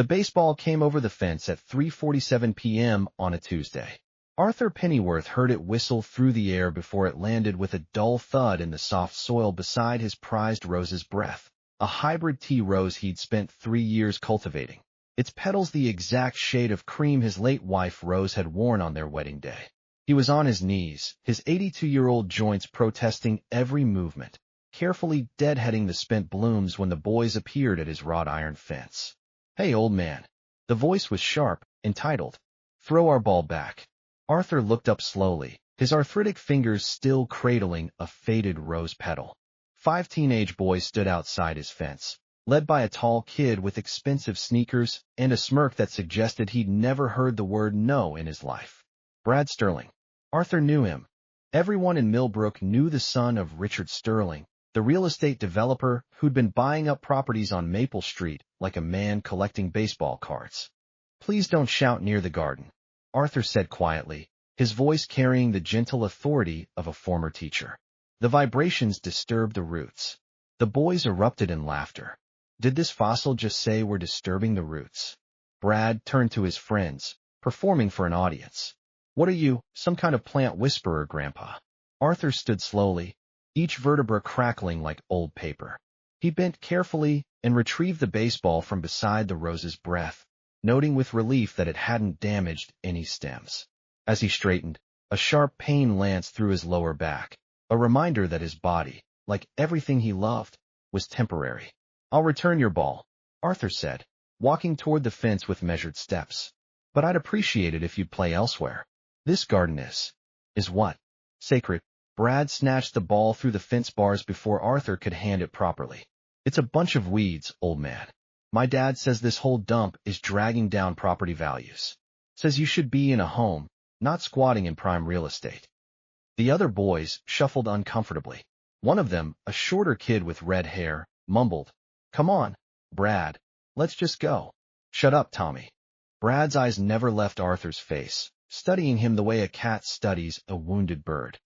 The baseball came over the fence at 3:47 p.m. on a Tuesday. Arthur Pennyworth heard it whistle through the air before it landed with a dull thud in the soft soil beside his prized rose's breath, a hybrid tea rose he'd spent 3 years cultivating, its petals the exact shade of cream his late wife Rose had worn on their wedding day. He was on his knees, his 82-year-old joints protesting every movement, carefully deadheading the spent blooms when the boys appeared at his wrought iron fence. "Hey, old man." The voice was sharp, entitled, "Throw our ball back." Arthur looked up slowly, his arthritic fingers still cradling a faded rose petal. 5 teenage boys stood outside his fence, led by a tall kid with expensive sneakers and a smirk that suggested he'd never heard the word no in his life. Brad Sterling. Arthur knew him. Everyone in Millbrook knew the son of Richard Sterling, the real estate developer who'd been buying up properties on Maple Street like a man collecting baseball cards. "Please don't shout near the garden," Arthur said quietly, his voice carrying the gentle authority of a former teacher. The vibrations disturbed the roots. The boys erupted in laughter. Did this fossil just say we're disturbing the roots? Brad turned to his friends, performing for an audience. "What are you, some kind of plant whisperer, Grandpa?" Arthur stood slowly, each vertebra crackling like old paper. He bent carefully and retrieved the baseball from beside the rose's breath, noting with relief that it hadn't damaged any stems. As he straightened, a sharp pain lanced through his lower back, a reminder that his body, like everything he loved, was temporary. "I'll return your ball," Arthur said, walking toward the fence with measured steps. "But I'd appreciate it if you'd play elsewhere. This garden is what? Sacred." Brad snatched the ball through the fence bars before Arthur could hand it properly. "It's a bunch of weeds, old man. My dad says this whole dump is dragging down property values. Says you should be in a home, not squatting in prime real estate." The other boys shuffled uncomfortably. One of them, a shorter kid with red hair, mumbled, "Come on, Brad, let's just go." "Shut up, Tommy." Brad's eyes never left Arthur's face, studying him the way a cat studies a wounded bird.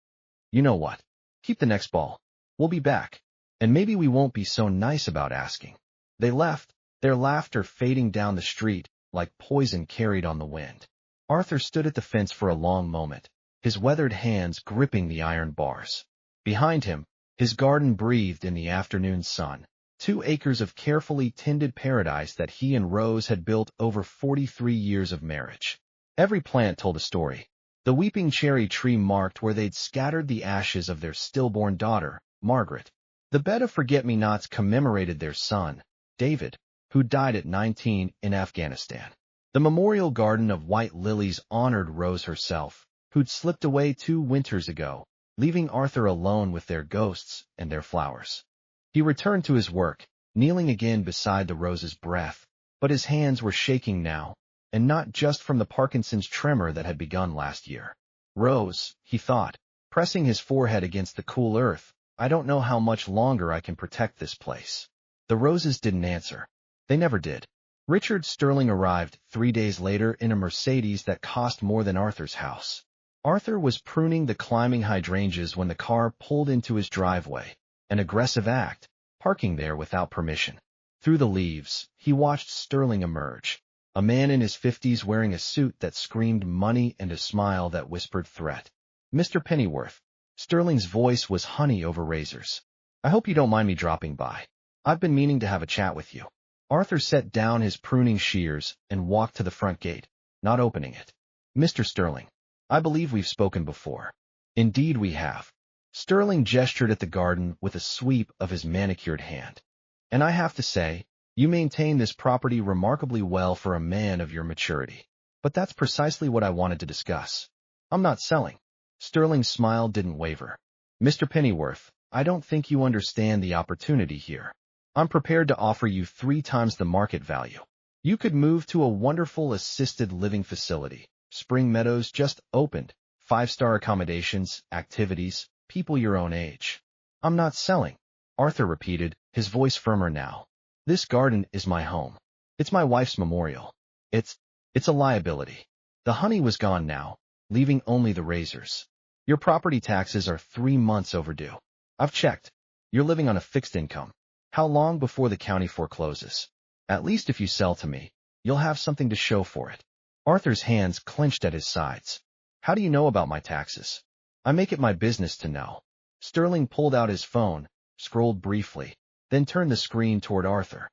"You know what? Keep the next ball. We'll be back. And maybe we won't be so nice about asking." They left, their laughter fading down the street like poison carried on the wind. Arthur stood at the fence for a long moment, his weathered hands gripping the iron bars. Behind him, his garden breathed in the afternoon sun, 2 acres of carefully tended paradise that he and Rose had built over 43 years of marriage. Every plant told a story. The weeping cherry tree marked where they'd scattered the ashes of their stillborn daughter, Margaret. The bed of forget-me-nots commemorated their son, David, who died at 19 in Afghanistan. The memorial garden of white lilies honored Rose herself, who'd slipped away 2 winters ago, leaving Arthur alone with their ghosts and their flowers. He returned to his work, kneeling again beside the rose's breath, but his hands were shaking now, and not just from the Parkinson's tremor that had begun last year. "Rose," he thought, pressing his forehead against the cool earth, "I don't know how much longer I can protect this place." The roses didn't answer. They never did. Richard Sterling arrived 3 days later in a Mercedes that cost more than Arthur's house. Arthur was pruning the climbing hydrangeas when the car pulled into his driveway, an aggressive act, parking there without permission. Through the leaves, he watched Sterling emerge, a man in his 50s wearing a suit that screamed money and a smile that whispered threat. "Mr. Pennyworth." Sterling's voice was honey over razors. "I hope you don't mind me dropping by. I've been meaning to have a chat with you." Arthur set down his pruning shears and walked to the front gate, not opening it. "Mr. Sterling, I believe we've spoken before." "Indeed we have." Sterling gestured at the garden with a sweep of his manicured hand. "And I have to say, you maintain this property remarkably well for a man of your maturity. But that's precisely what I wanted to discuss. I'm not selling." Sterling's smile didn't waver. "Mr. Pennyworth, I don't think you understand the opportunity here. I'm prepared to offer you 3 times the market value. You could move to a wonderful assisted living facility. Spring Meadows just opened. 5-star accommodations, activities, people your own age." "I'm not selling," Arthur repeated, his voice firmer now. "This garden is my home. It's my wife's memorial. It's a liability." The honey was gone now, leaving only the razors. "Your property taxes are 3 months overdue. I've checked. You're living on a fixed income. How long before the county forecloses? At least if you sell to me, You'll have something to show for it. Arthur's hands clenched at his sides. How do you know about my taxes? I make it my business to know. Sterling pulled out his phone, scrolled briefly, then turned the screen toward Arthur.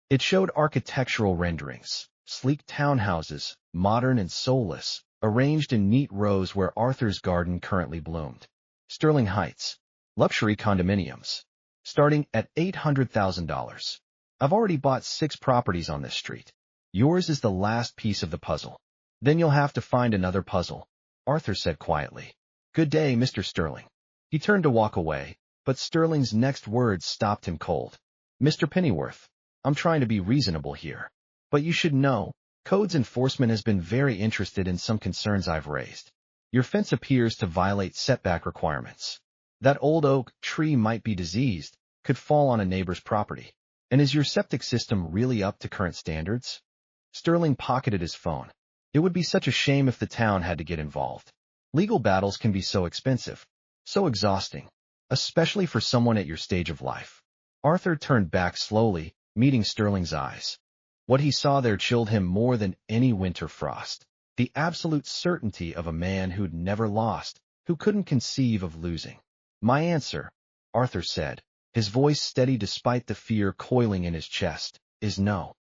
It showed architectural renderings, sleek townhouses, modern and soulless, arranged in neat rows where Arthur's garden currently bloomed. Sterling Heights. Luxury condominiums. Starting at $800,000. I've already bought 6 properties on this street. Yours is the last piece of the puzzle. Then you'll have to find another puzzle, Arthur said quietly. Good day, Mr. Sterling. He turned to walk away, but Sterling's next words stopped him cold. Mr. Pennyworth, I'm trying to be reasonable here. But you should know, codes enforcement has been very interested in some concerns I've raised. Your fence appears to violate setback requirements. That old oak tree might be diseased, could fall on a neighbor's property. And is your septic system really up to current standards? Sterling pocketed his phone. It would be such a shame if the town had to get involved. Legal battles can be so expensive, so exhausting, especially for someone at your stage of life. Arthur turned back slowly, meeting Sterling's eyes. What he saw there chilled him more than any winter frost. The absolute certainty of a man who'd never lost, who couldn't conceive of losing. My answer, Arthur said, his voice steady despite the fear coiling in his chest, is no.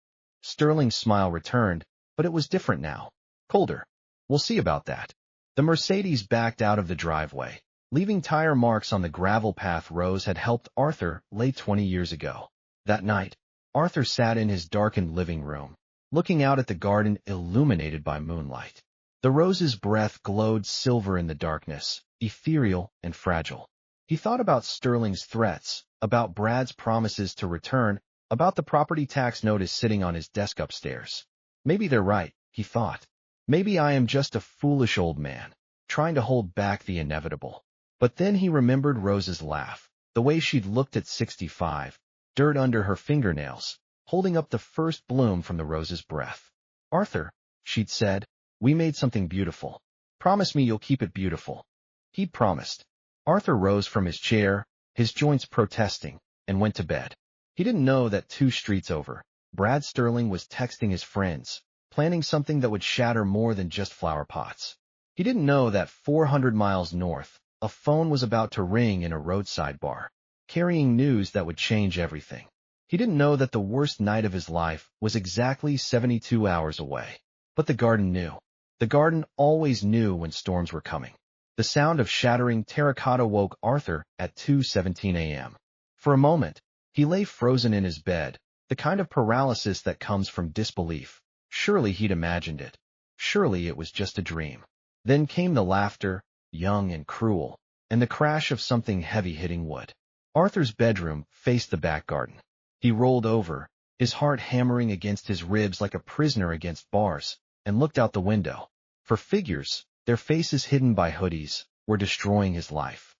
Sterling's smile returned, but it was different now. Colder. We'll see about that. The Mercedes backed out of the driveway, leaving tire marks on the gravel path Rose had helped Arthur lay 20 years ago. That night, Arthur sat in his darkened living room, looking out at the garden illuminated by moonlight. The rose's breath glowed silver in the darkness, ethereal and fragile. He thought about Sterling's threats, about Brad's promises to return, about the property tax notice sitting on his desk upstairs. Maybe they're right, he thought. Maybe I am just a foolish old man, trying to hold back the inevitable. But then he remembered Rose's laugh, the way she'd looked at 65, dirt under her fingernails, holding up the first bloom from the rose's breath. Arthur, she'd said, we made something beautiful. Promise me you'll keep it beautiful. He'd promised. Arthur rose from his chair, his joints protesting, and went to bed. He didn't know that 2 streets over, Brad Sterling was texting his friends, planning something that would shatter more than just flower pots. He didn't know that 400 miles north, a phone was about to ring in a roadside bar, carrying news that would change everything. He didn't know that the worst night of his life was exactly 72 hours away. But the garden knew. The garden always knew when storms were coming. The sound of shattering terracotta woke Arthur at 2:17 a.m. For a moment, he lay frozen in his bed, the kind of paralysis that comes from disbelief. Surely he'd imagined it. Surely it was just a dream. Then came the laughter, young and cruel, and the crash of something heavy hitting wood. Arthur's bedroom faced the back garden. He rolled over, his heart hammering against his ribs like a prisoner against bars, and looked out the window. For figures, their faces hidden by hoodies, were destroying his life.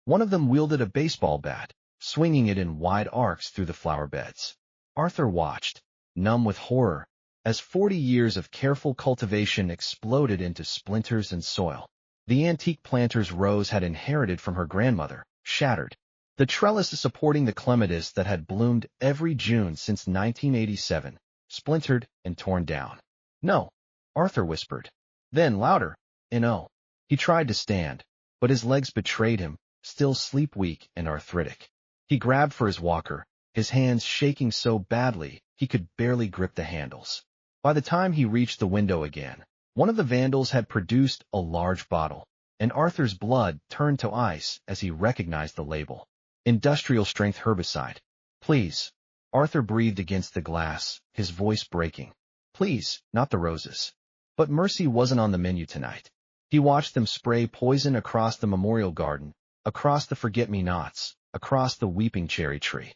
One of them wielded a baseball bat, swinging it in wide arcs through the flower beds. Arthur watched, numb with horror, as 40 years of careful cultivation exploded into splinters and soil. The antique planters Rose had inherited from her grandmother, shattered. The trellis supporting the clematis that had bloomed every June since 1987, splintered and torn down. No, Arthur whispered. Then louder, no. He tried to stand, but his legs betrayed him, still sleep-weak and arthritic. He grabbed for his walker, his hands shaking so badly he could barely grip the handles. By the time he reached the window again, one of the Vandals had produced a large bottle, and Arthur's blood turned to ice as he recognized the label. Industrial-strength herbicide. Please. Arthur breathed against the glass, his voice breaking. Please, not the roses. But mercy wasn't on the menu tonight. He watched them spray poison across the memorial garden, across the forget-me-nots, across the weeping cherry tree.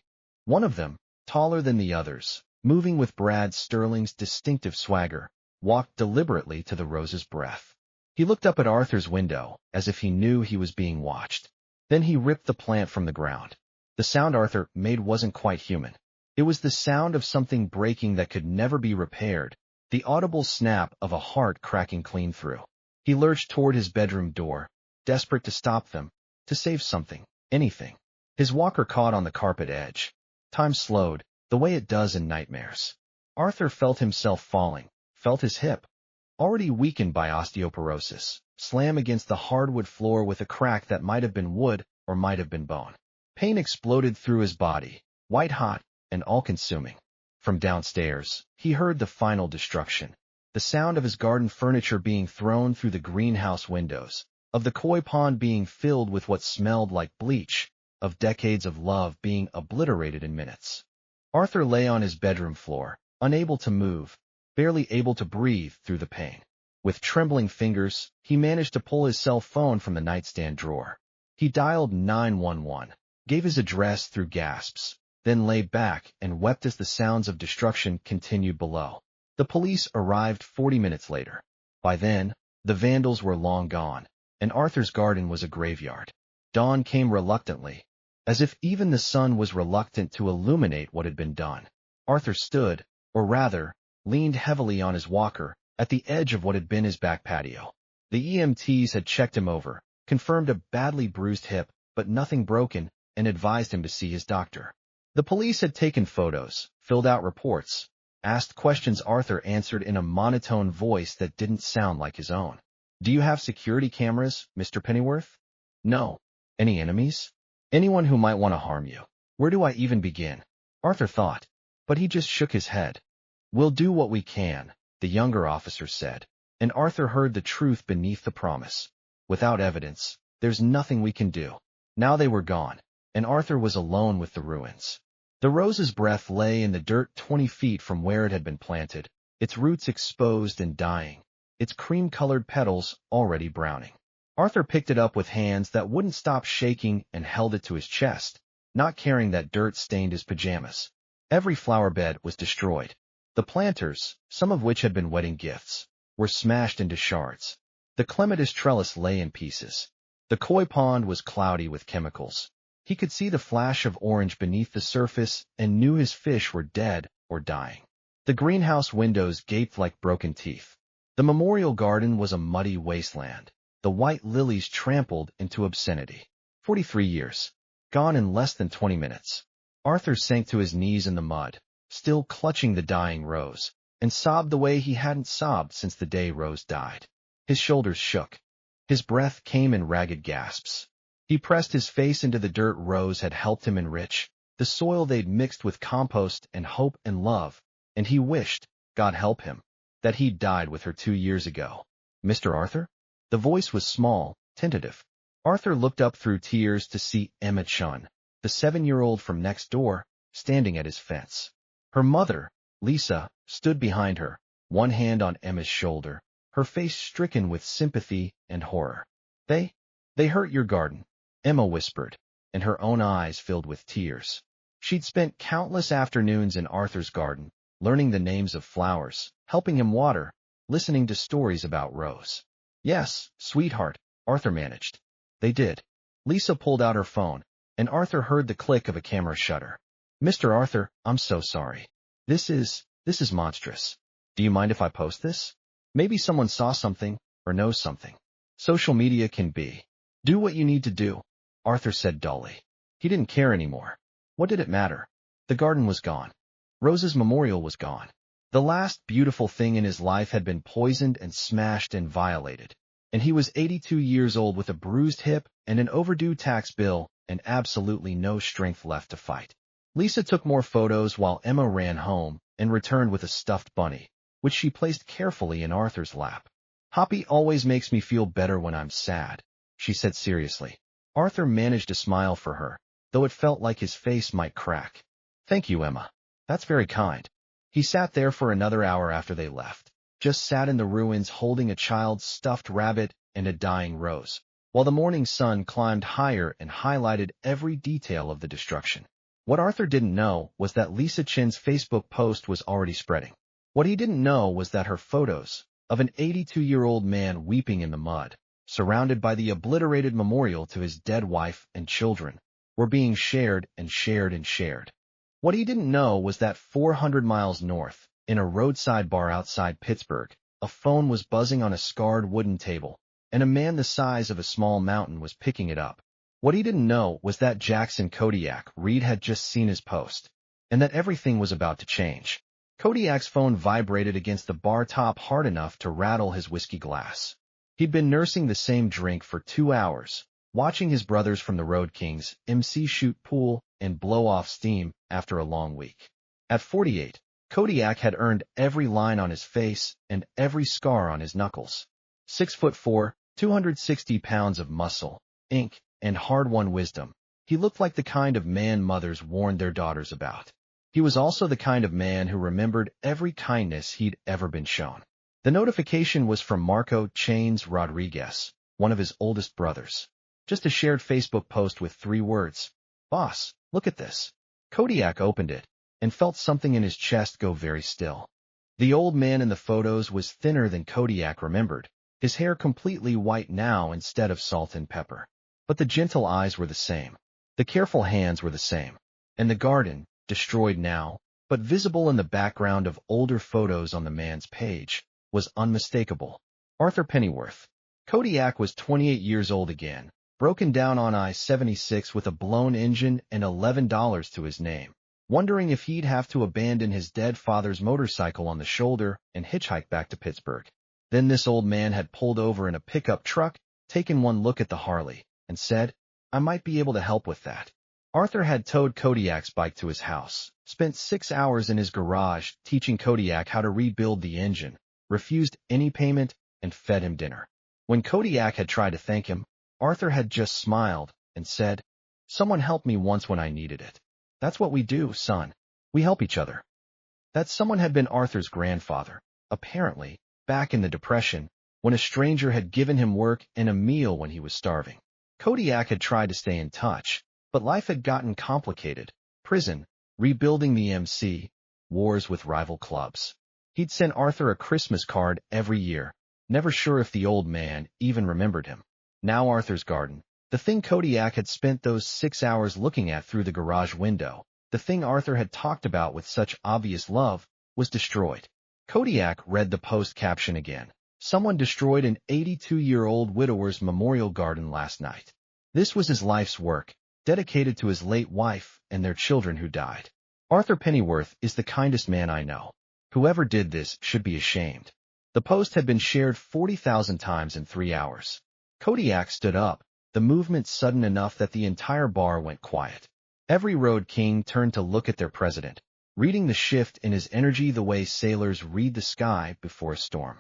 One of them, taller than the others, moving with Brad Sterling's distinctive swagger, walked deliberately to the rose's breath. He looked up at Arthur's window, as if he knew he was being watched. Then he ripped the plant from the ground. The sound Arthur made wasn't quite human. It was the sound of something breaking that could never be repaired, the audible snap of a heart cracking clean through. He lurched toward his bedroom door, desperate to stop them, to save something, anything. His walker caught on the carpet edge. Time slowed, the way it does in nightmares. Arthur felt himself falling, felt his hip, already weakened by osteoporosis, slam against the hardwood floor with a crack that might have been wood or might have been bone. Pain exploded through his body, white-hot and all-consuming. From downstairs, he heard the final destruction, the sound of his garden furniture being thrown through the greenhouse windows, of the koi pond being filled with what smelled like bleach, of decades of love being obliterated in minutes. Arthur lay on his bedroom floor, unable to move, barely able to breathe through the pain. With trembling fingers, he managed to pull his cell phone from the nightstand drawer. He dialed 911, gave his address through gasps, then lay back and wept as the sounds of destruction continued below. The police arrived 40 minutes later. By then, the Vandals were long gone, and Arthur's garden was a graveyard. Dawn came reluctantly, as if even the sun was reluctant to illuminate what had been done. Arthur stood, or rather, leaned heavily on his walker, at the edge of what had been his back patio. The EMTs had checked him over, confirmed a badly bruised hip, but nothing broken, and advised him to see his doctor. The police had taken photos, filled out reports, asked questions Arthur answered in a monotone voice that didn't sound like his own. "Do you have security cameras, Mr. Pennyworth?" "No." "Any enemies? Anyone who might want to harm you?" "Where do I even begin?" Arthur thought, but he just shook his head. "We'll do what we can," the younger officer said, and Arthur heard the truth beneath the promise. "Without evidence, there's nothing we can do." Now they were gone, and Arthur was alone with the ruins. The rose's breath lay in the dirt 20 feet from where it had been planted, its roots exposed and dying, its cream-colored petals already browning. Arthur picked it up with hands that wouldn't stop shaking and held it to his chest, not caring that dirt stained his pajamas. Every flower bed was destroyed. The planters, some of which had been wedding gifts, were smashed into shards. The clematis trellis lay in pieces. The koi pond was cloudy with chemicals. He could see the flash of orange beneath the surface and knew his fish were dead or dying. The greenhouse windows gaped like broken teeth. The memorial garden was a muddy wasteland, the white lilies trampled into obscenity. 43 years, gone in less than 20 minutes. Arthur sank to his knees in the mud, still clutching the dying Rose, and sobbed the way he hadn't sobbed since the day Rose died. His shoulders shook. His breath came in ragged gasps. He pressed his face into the dirt Rose had helped him enrich, the soil they'd mixed with compost and hope and love, and he wished, God help him, that he'd died with her 2 years ago. "Mr. Arthur?" The voice was small, tentative. Arthur looked up through tears to see Emma Chun, the 7-year-old from next door, standing at his fence. Her mother, Lisa, stood behind her, one hand on Emma's shoulder, her face stricken with sympathy and horror. They hurt your garden," Emma whispered, and her own eyes filled with tears. She'd spent countless afternoons in Arthur's garden, learning the names of flowers, helping him water, listening to stories about Rose. "Yes, sweetheart," Arthur managed. "They did." Lisa pulled out her phone, and Arthur heard the click of a camera shutter. "Mr. Arthur, I'm so sorry. This is monstrous. Do you mind if I post this? Maybe someone saw something or knows something. Social media can be. Do what you need to do," Arthur said dully. He didn't care anymore. What did it matter? The garden was gone. Rose's memorial was gone. The last beautiful thing in his life had been poisoned and smashed and violated. And he was 82 years old with a bruised hip and an overdue tax bill and absolutely no strength left to fight. Lisa took more photos while Emma ran home and returned with a stuffed bunny, which she placed carefully in Arthur's lap. "Hoppy always makes me feel better when I'm sad," she said seriously. Arthur managed to smile for her, though it felt like his face might crack. "Thank you, Emma. That's very kind." He sat there for another hour after they left, just sat in the ruins holding a child's stuffed rabbit and a dying Rose, while the morning sun climbed higher and highlighted every detail of the destruction. What Arthur didn't know was that Lisa Chin's Facebook post was already spreading. What he didn't know was that her photos, of an 82-year-old man weeping in the mud, surrounded by the obliterated memorial to his dead wife and children, were being shared and shared and shared. What he didn't know was that 400 miles north, in a roadside bar outside Pittsburgh, a phone was buzzing on a scarred wooden table, and a man the size of a small mountain was picking it up. What he didn't know was that Jackson Kodiak Reed had just seen his post, and that everything was about to change. Kodiak's phone vibrated against the bar top hard enough to rattle his whiskey glass. He'd been nursing the same drink for 2 hours, watching his brothers from the Road Kings MC shoot pool and blow off steam after a long week. At 48, Kodiak had earned every line on his face and every scar on his knuckles. 6'4", 260 pounds of muscle, ink, and hard-won wisdom. He looked like the kind of man mothers warned their daughters about. He was also the kind of man who remembered every kindness he'd ever been shown. The notification was from Marco Chains Rodriguez, one of his oldest brothers. Just a shared Facebook post with 3 words. "Boss, look at this." Kodiak opened it and felt something in his chest go very still. The old man in the photos was thinner than Kodiak remembered, his hair completely white now instead of salt and pepper. But the gentle eyes were the same. The careful hands were the same. And the garden, destroyed now, but visible in the background of older photos on the man's page, was unmistakable. Arthur Pennyworth. Kodiak was 28 years old again, broken down on I-76 with a blown engine and $11 to his name, wondering if he'd have to abandon his dead father's motorcycle on the shoulder and hitchhike back to Pittsburgh. Then this old man had pulled over in a pickup truck, taken one look at the Harley, and said, "I might be able to help with that." Arthur had towed Kodiak's bike to his house, spent 6 hours in his garage teaching Kodiak how to rebuild the engine, refused any payment, and fed him dinner. When Kodiak had tried to thank him, Arthur had just smiled and said, "Someone helped me once when I needed it. That's what we do, son. We help each other." That someone had been Arthur's grandfather, apparently, back in the Depression, when a stranger had given him work and a meal when he was starving. Kodiak had tried to stay in touch, but life had gotten complicated. Prison, rebuilding the MC, wars with rival clubs. He'd sent Arthur a Christmas card every year, never sure if the old man even remembered him. Now Arthur's garden, the thing Kodiak had spent those 6 hours looking at through the garage window, the thing Arthur had talked about with such obvious love, was destroyed. Kodiak read the post caption again. Someone destroyed an 82-year-old widower's memorial garden last night. This was his life's work, dedicated to his late wife and their children who died. Arthur Pennyworth is the kindest man I know. Whoever did this should be ashamed. The post had been shared 40,000 times in 3 hours. Kodiak stood up, the movement sudden enough that the entire bar went quiet. Every Road King turned to look at their president, reading the shift in his energy the way sailors read the sky before a storm.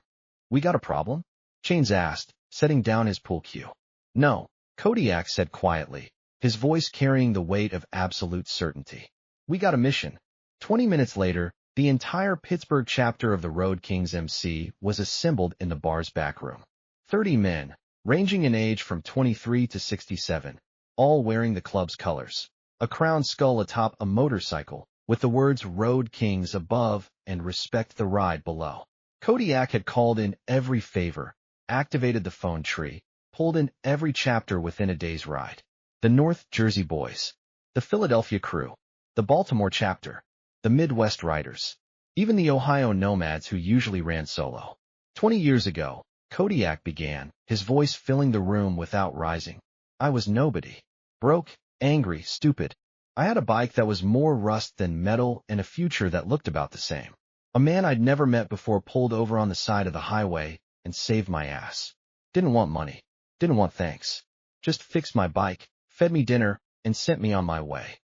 "We got a problem?" Chains asked, setting down his pool cue. "No," Kodiak said quietly, his voice carrying the weight of absolute certainty. "We got a mission." 20 minutes later, the entire Pittsburgh chapter of the Road Kings MC was assembled in the bar's back room. 30 men, ranging in age from 23 to 67, all wearing the club's colors. A crowned skull atop a motorcycle, with the words Road Kings above and Respect the Ride below. Kodiak had called in every favor, activated the phone tree, pulled in every chapter within a day's ride. The North Jersey Boys, the Philadelphia Crew, the Baltimore chapter, the Midwest Riders, even the Ohio Nomads who usually ran solo. 20 years ago, Kodiak began, his voice filling the room without rising. "I was nobody. Broke, angry, stupid. I had a bike that was more rust than metal and a future that looked about the same. A man I'd never met before pulled over on the side of the highway and saved my ass. Didn't want money. Didn't want thanks. Just fixed my bike, fed me dinner, and sent me on my way."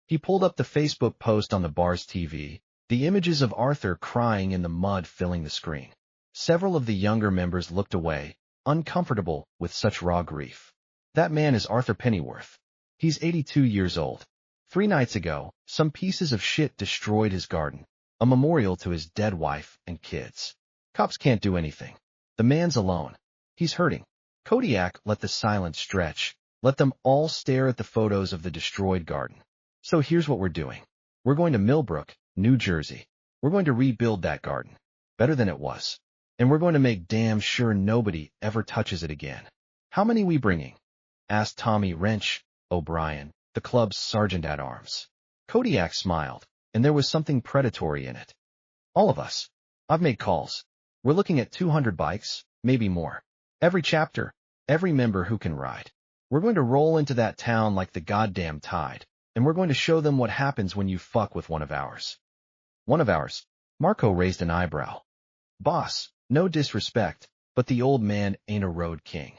He pulled up the Facebook post on the bar's TV, the images of Arthur crying in the mud filling the screen. Several of the younger members looked away, uncomfortable with such raw grief. That man is Arthur Pennyworth. He's 82 years old. 3 nights ago, some pieces of shit destroyed his garden, a memorial to his dead wife and kids. Cops can't do anything. The man's alone. He's hurting. Kodiak let the silence stretch, let them all stare at the photos of the destroyed garden. "So here's what we're doing. We're going to Millbrook, New Jersey. We're going to rebuild that garden, better than it was. And we're going to make damn sure nobody ever touches it again." "How many we bringing?" asked Tommy Wrench O'Brien, the club's sergeant-at-arms. Kodiak smiled, and there was something predatory in it. "All of us. I've made calls. We're looking at 200 bikes, maybe more. Every chapter, every member who can ride. We're going to roll into that town like the goddamn tide, and we're going to show them what happens when you fuck with one of ours." "One of ours?" Marco raised an eyebrow. Boss, no disrespect, but the old man ain't a road king.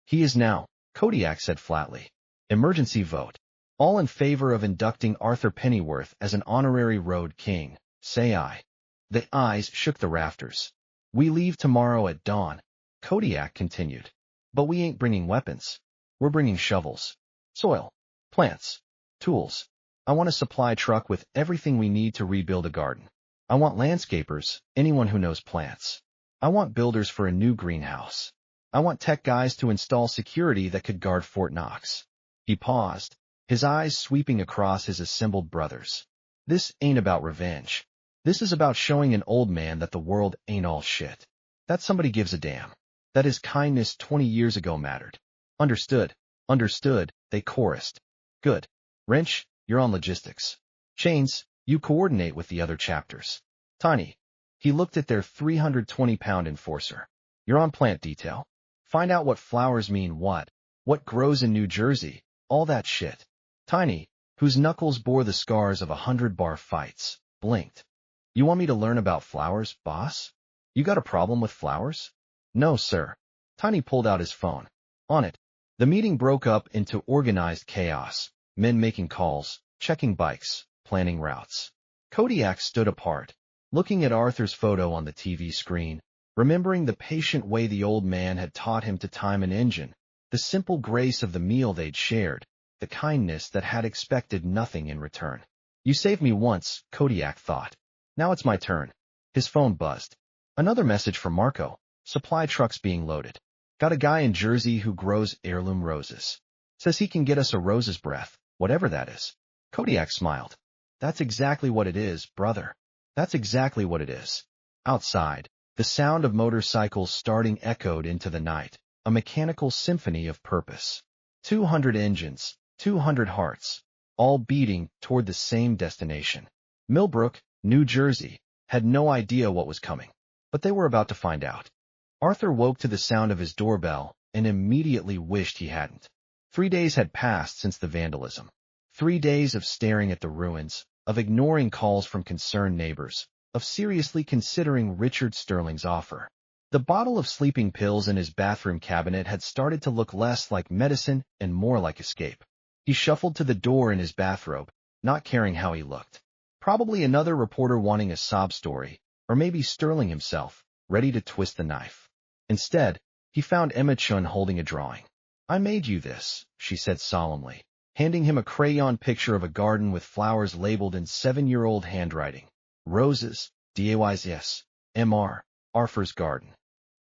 He is now, Kodiak said flatly. Emergency vote. All in favor of inducting Arthur Pennyworth as an honorary road king, say aye. The ayes shook the rafters. We leave tomorrow at dawn, Kodiak continued. But we ain't bringing weapons. We're bringing shovels, soil, plants, tools. I want a supply truck with everything we need to rebuild a garden. I want landscapers, anyone who knows plants. I want builders for a new greenhouse. I want tech guys to install security that could guard Fort Knox. He paused, his eyes sweeping across his assembled brothers. This ain't about revenge. This is about showing an old man that the world ain't all shit. That somebody gives a damn. That his kindness 20 years ago mattered. Understood. Understood, they chorused. Good. Wrench, you're on logistics. Chains, you coordinate with the other chapters. Tiny. He looked at their 320-pound enforcer. You're on plant detail. Find out what flowers mean what grows in New Jersey, all that shit. Tiny, whose knuckles bore the scars of 100-bar fights, blinked. You want me to learn about flowers, boss? You got a problem with flowers? No, sir. Tiny pulled out his phone. On it. The meeting broke up into organized chaos, men making calls, checking bikes, planning routes. Kodiak stood apart, looking at Arthur's photo on the TV screen, remembering the patient way the old man had taught him to time an engine, the simple grace of the meal they'd shared, the kindness that had expected nothing in return. You saved me once, Kodiak thought. Now it's my turn. His phone buzzed. Another message from Marco. Supply trucks being loaded. Got a guy in Jersey who grows heirloom roses. Says he can get us a rose's breath, whatever that is. Kodiak smiled. That's exactly what it is, brother. That's exactly what it is. Outside, the sound of motorcycles starting echoed into the night, a mechanical symphony of purpose. 200 engines, 200 hearts, all beating toward the same destination. Millbrook, New Jersey, had no idea what was coming, but they were about to find out. Arthur woke to the sound of his doorbell and immediately wished he hadn't. 3 days had passed since the vandalism. 3 days of staring at the ruins, of ignoring calls from concerned neighbors, of seriously considering Richard Sterling's offer. The bottle of sleeping pills in his bathroom cabinet had started to look less like medicine and more like escape. He shuffled to the door in his bathrobe, not caring how he looked. Probably another reporter wanting a sob story, or maybe Sterling himself, ready to twist the knife. Instead, he found Emma Chun holding a drawing. I made you this, she said solemnly, handing him a crayon picture of a garden with flowers labeled in 7-year-old handwriting. Roses, DAYS, MR, Arthur's garden.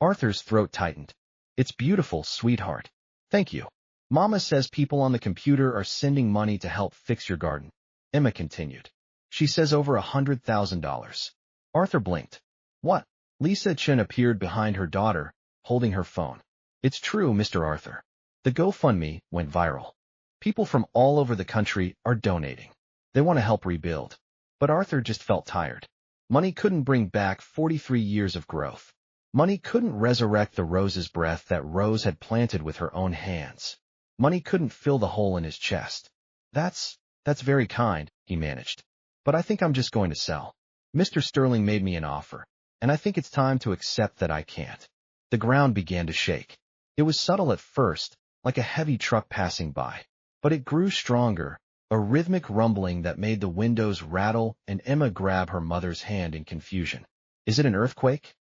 Arthur's throat tightened. It's beautiful, sweetheart. Thank you. Mama says people on the computer are sending money to help fix your garden. Emma continued. She says over $100,000. Arthur blinked. What? Lisa Chen appeared behind her daughter, holding her phone. It's true, Mr. Arthur. The GoFundMe went viral. People from all over the country are donating. They want to help rebuild. But Arthur just felt tired. Money couldn't bring back 43 years of growth. Money couldn't resurrect the rose's breath that Rose had planted with her own hands. Money couldn't fill the hole in his chest. That's very kind, he managed. But I think I'm just going to sell. Mr. Sterling made me an offer, and I think it's time to accept that I can't. The ground began to shake. It was subtle at first, like a heavy truck passing by. But it grew stronger, a rhythmic rumbling that made the windows rattle and Emma grab her mother's hand in confusion. Is it an earthquake?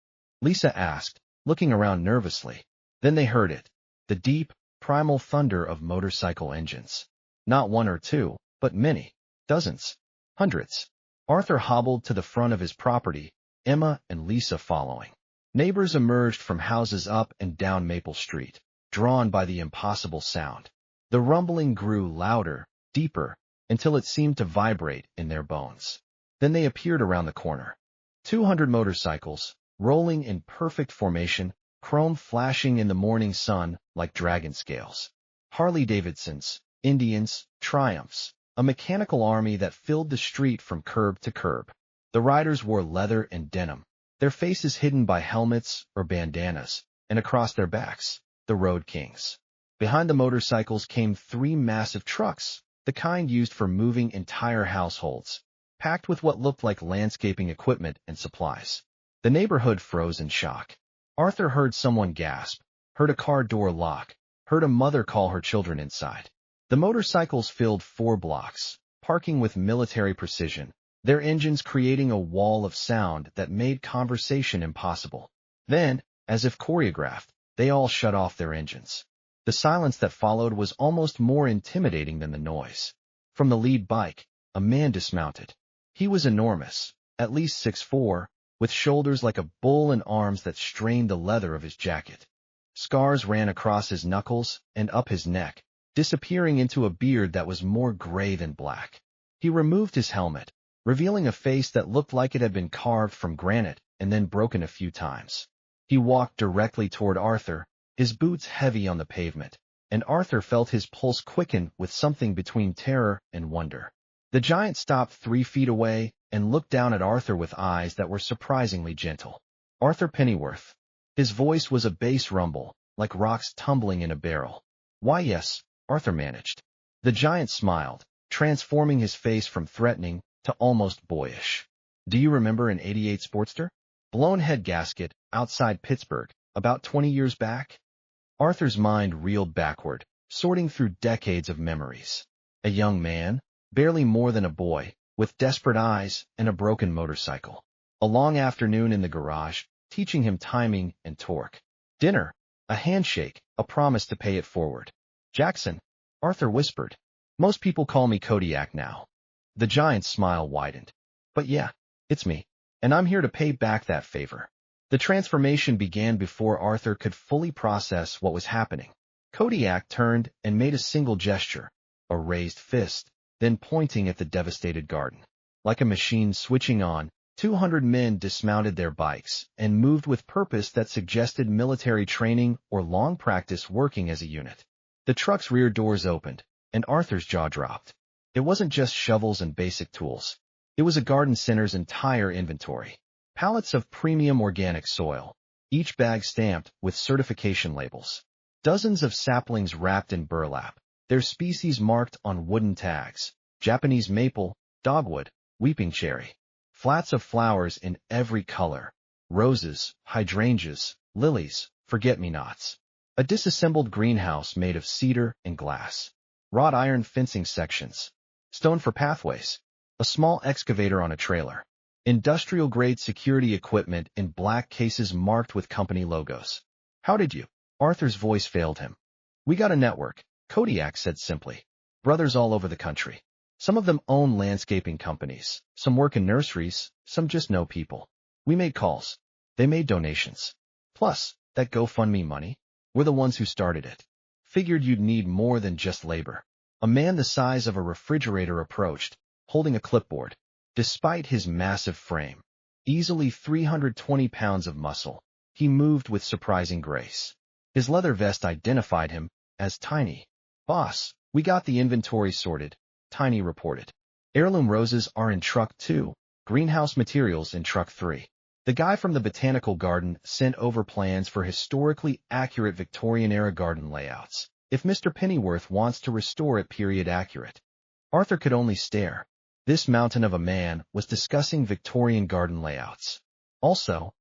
Lisa asked, looking around nervously. Then they heard it, the deep, primal thunder of motorcycle engines. Not one or two, but many, dozens, hundreds. Arthur hobbled to the front of his property, Emma and Lisa following. Neighbors emerged from houses up and down Maple Street, drawn by the impossible sound. The rumbling grew louder, deeper, until it seemed to vibrate in their bones. Then they appeared around the corner. 200 motorcycles, rolling in perfect formation, chrome flashing in the morning sun like dragon scales. Harley-Davidsons, Indians, Triumphs, a mechanical army that filled the street from curb to curb. The riders wore leather and denim, their faces hidden by helmets or bandanas, and across their backs, the Road Kings. Behind the motorcycles came 3 massive trucks, the kind used for moving entire households, packed with what looked like landscaping equipment and supplies. The neighborhood froze in shock. Arthur heard someone gasp, heard a car door lock, heard a mother call her children inside. The motorcycles filled 4 blocks, parking with military precision, their engines creating a wall of sound that made conversation impossible. Then, as if choreographed, they all shut off their engines. The silence that followed was almost more intimidating than the noise. From the lead bike, a man dismounted. He was enormous, at least 6'4", with shoulders like a bull and arms that strained the leather of his jacket. Scars ran across his knuckles and up his neck, disappearing into a beard that was more gray than black. He removed his helmet, revealing a face that looked like it had been carved from granite and then broken a few times. He walked directly toward Arthur, his boots heavy on the pavement, and Arthur felt his pulse quicken with something between terror and wonder. The giant stopped 3 feet away and looked down at Arthur with eyes that were surprisingly gentle. Arthur Pennyworth. His voice was a bass rumble, like rocks tumbling in a barrel. Why, yes, Arthur managed. The giant smiled, transforming his face from threatening to almost boyish. Do you remember an '88 Sportster? Blown head gasket, outside Pittsburgh, about 20 years back? Arthur's mind reeled backward, sorting through decades of memories. A young man, barely more than a boy, with desperate eyes and a broken motorcycle. A long afternoon in the garage, teaching him timing and torque. Dinner, a handshake, a promise to pay it forward. Jackson, Arthur whispered. Most people call me Kodiak now. The giant's smile widened. But yeah, it's me, and I'm here to pay back that favor. The transformation began before Arthur could fully process what was happening. Kodiak turned and made a single gesture, a raised fist, then pointing at the devastated garden. Like a machine switching on, 200 men dismounted their bikes and moved with purpose that suggested military training or long practice working as a unit. The truck's rear doors opened, and Arthur's jaw dropped. It wasn't just shovels and basic tools. It was a garden center's entire inventory. Pallets of premium organic soil, each bag stamped with certification labels. Dozens of saplings wrapped in burlap, their species marked on wooden tags: Japanese maple, dogwood, weeping cherry. Flats of flowers in every color: roses, hydrangeas, lilies, forget-me-nots. A disassembled greenhouse made of cedar and glass. Wrought iron fencing sections. Stone for pathways. A small excavator on a trailer. Industrial-grade security equipment in black cases marked with company logos. How did you? Arthur's voice failed him. We got a network, Kodiak said simply. Brothers all over the country. Some of them own landscaping companies, some work in nurseries, some just know people. We made calls. They made donations. Plus, that GoFundMe money, we're the ones who started it. Figured you'd need more than just labor. A man the size of a refrigerator approached, holding a clipboard. Despite his massive frame, easily 320 pounds of muscle, he moved with surprising grace. His leather vest identified him as Tiny. Boss, we got the inventory sorted, Tiny reported. Heirloom roses are in truck 2, greenhouse materials in truck 3. The guy from the botanical garden sent over plans for historically accurate Victorian-era garden layouts, if Mr. Pennyworth wants to restore it period accurate. Arthur could only stare. This mountain of a man was discussing Victorian garden layouts. Also,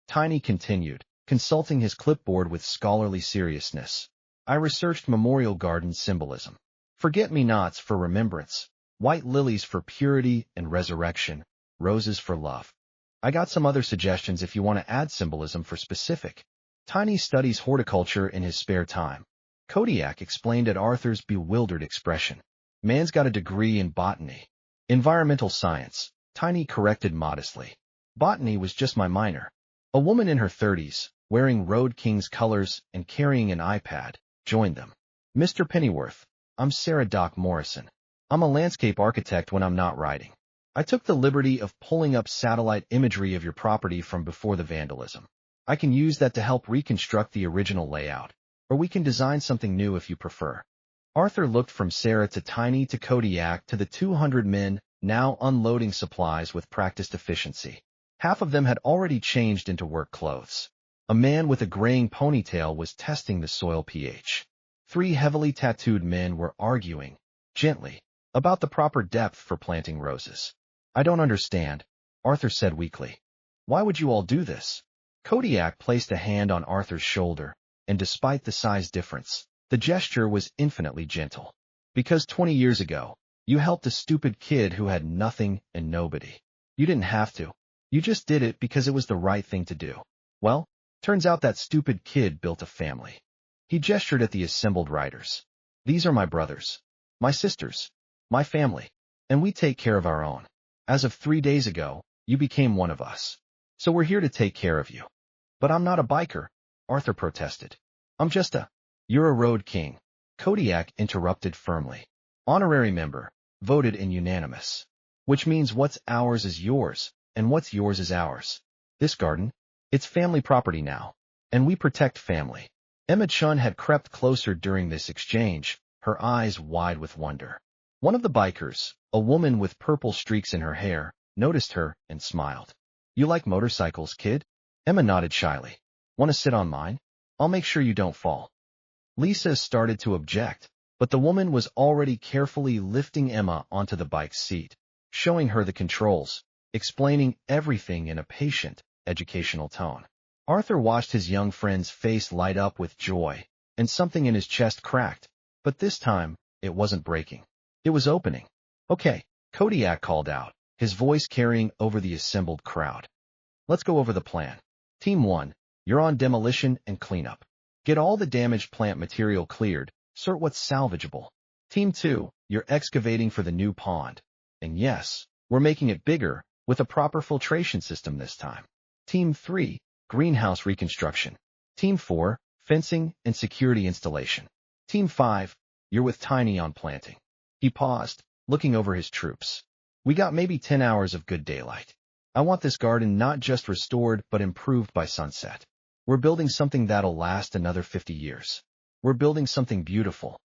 Tiny continued, consulting his clipboard with scholarly seriousness. I researched memorial garden symbolism. Forget-me-nots for remembrance, white lilies for purity and resurrection, roses for love. I got some other suggestions if you want to add symbolism for specific. Tiny studies horticulture in his spare time. Kodiak explained at Arthur's bewildered expression. Man's got a degree in botany. Environmental science, Tiny corrected modestly. Botany was just my minor. A woman in her 30s, wearing Road King's colors and carrying an iPad, joined them. Mr. Pennyworth, I'm Sarah Doc Morrison. I'm a landscape architect when I'm not writing. I took the liberty of pulling up satellite imagery of your property from before the vandalism. I can use that to help reconstruct the original layout, or we can design something new if you prefer. Arthur looked from Sarah to Tiny to Kodiak to the 200 men, now unloading supplies with practiced efficiency. Half of them had already changed into work clothes. A man with a graying ponytail was testing the soil pH. 3 heavily tattooed men were arguing, gently, about the proper depth for planting roses. I don't understand, Arthur said weakly. Why would you all do this? Kodiak placed a hand on Arthur's shoulder, and despite the size difference, the gesture was infinitely gentle. Because 20 years ago, you helped a stupid kid who had nothing and nobody. You didn't have to. You just did it because it was the right thing to do. Well, turns out that stupid kid built a family. He gestured at the assembled riders. These are my brothers, my sisters, my family, and we take care of our own. As of 3 days ago, you became one of us. So we're here to take care of you. But I'm not a biker, Arthur protested. You're a road king, Kodiak interrupted firmly. Honorary member, voted in unanimous. Which means what's ours is yours, and what's yours is ours. This garden, it's family property now, and we protect family. Emma Chun had crept closer during this exchange, her eyes wide with wonder. One of the bikers, a woman with purple streaks in her hair, noticed her and smiled. You like motorcycles, kid? Emma nodded shyly. Want to sit on mine? I'll make sure you don't fall. Lisa started to object, but the woman was already carefully lifting Emma onto the bike's seat, showing her the controls, explaining everything in a patient, educational tone. Arthur watched his young friend's face light up with joy, and something in his chest cracked, but this time, it wasn't breaking. It was opening. Okay, Kodiak called out, his voice carrying over the assembled crowd. Let's go over the plan. Team 1, you're on demolition and cleanup. Get all the damaged plant material cleared, sort what's salvageable. Team 2, you're excavating for the new pond. And yes, we're making it bigger, with a proper filtration system this time. Team 3, greenhouse reconstruction. Team 4, fencing and security installation. Team 5, you're with Tiny on planting. He paused, looking over his troops. We got maybe 10 hours of good daylight. I want this garden not just restored but improved by sunset. We're building something that'll last another 50 years. We're building something beautiful.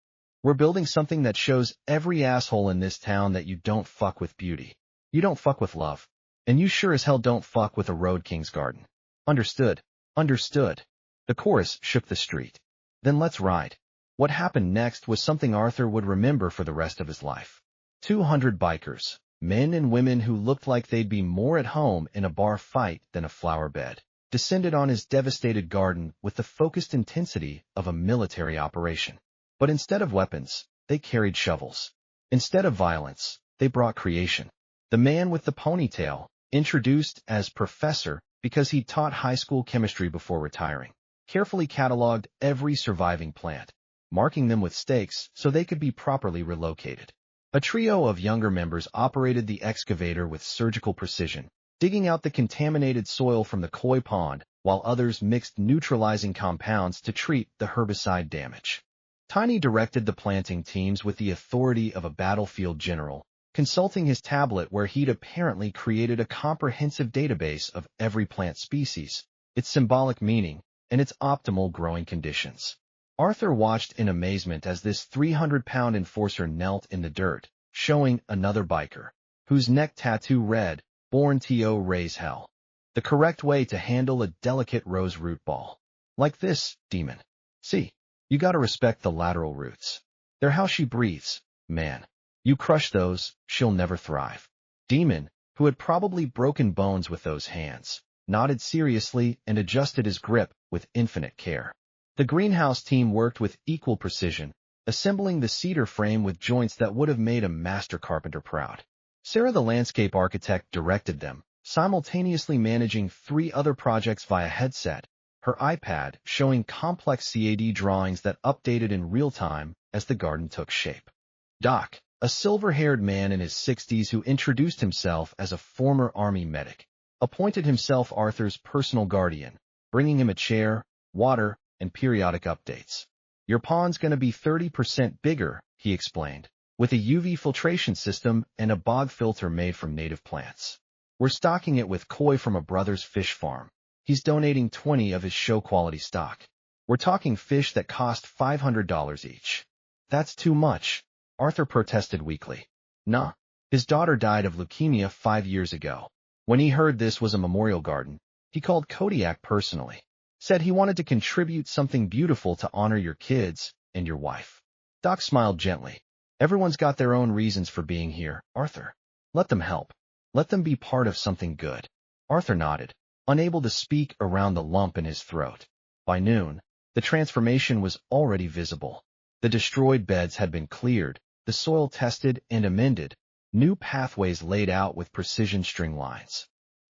We're building something that shows every asshole in this town that you don't fuck with beauty. You don't fuck with love. And you sure as hell don't fuck with a road king's garden. Understood. Understood. The chorus shook the street. Then let's ride. What happened next was something Arthur would remember for the rest of his life. 200 bikers, men and women who looked like they'd be more at home in a bar fight than a flower bed, descended on his devastated garden with the focused intensity of a military operation. But instead of weapons, they carried shovels. Instead of violence, they brought creation. The man with the ponytail, introduced as Professor because he taught high school chemistry before retiring, carefully cataloged every surviving plant, marking them with stakes so they could be properly relocated. A trio of younger members operated the excavator with surgical precision, digging out the contaminated soil from the koi pond, while others mixed neutralizing compounds to treat the herbicide damage. Tiny directed the planting teams with the authority of a battlefield general, consulting his tablet where he'd apparently created a comprehensive database of every plant species, its symbolic meaning, and its optimal growing conditions. Arthur watched in amazement as this 300-pound enforcer knelt in the dirt, showing another biker, whose neck tattoo read, Born to Raise Hell. The correct way to handle a delicate rose root ball. Like this, demon. See, you gotta respect the lateral roots. They're how she breathes, man. You crush those, she'll never thrive. Demon, who had probably broken bones with those hands, nodded seriously and adjusted his grip with infinite care. The greenhouse team worked with equal precision, assembling the cedar frame with joints that would have made a master carpenter proud. Sarah, the landscape architect, directed them, simultaneously managing 3 other projects via headset, her iPad showing complex CAD drawings that updated in real time as the garden took shape. Doc, a silver-haired man in his 60s who introduced himself as a former Army medic, appointed himself Arthur's personal guardian, bringing him a chair, water, and periodic updates. Your pond's gonna be 30% bigger, he explained, with a UV filtration system and a bog filter made from native plants. We're stocking it with koi from a brother's fish farm. He's donating 20 of his show-quality stock. We're talking fish that cost $500 each. That's too much, Arthur protested weakly. Nah, his daughter died of leukemia 5 years ago. When he heard this was a memorial garden, he called Kodiak personally. Said he wanted to contribute something beautiful to honor your kids and your wife. Doc smiled gently. Everyone's got their own reasons for being here, Arthur. Let them help. Let them be part of something good. Arthur nodded, unable to speak around the lump in his throat. By noon, the transformation was already visible. The destroyed beds had been cleared, the soil tested and amended, new pathways laid out with precision string lines.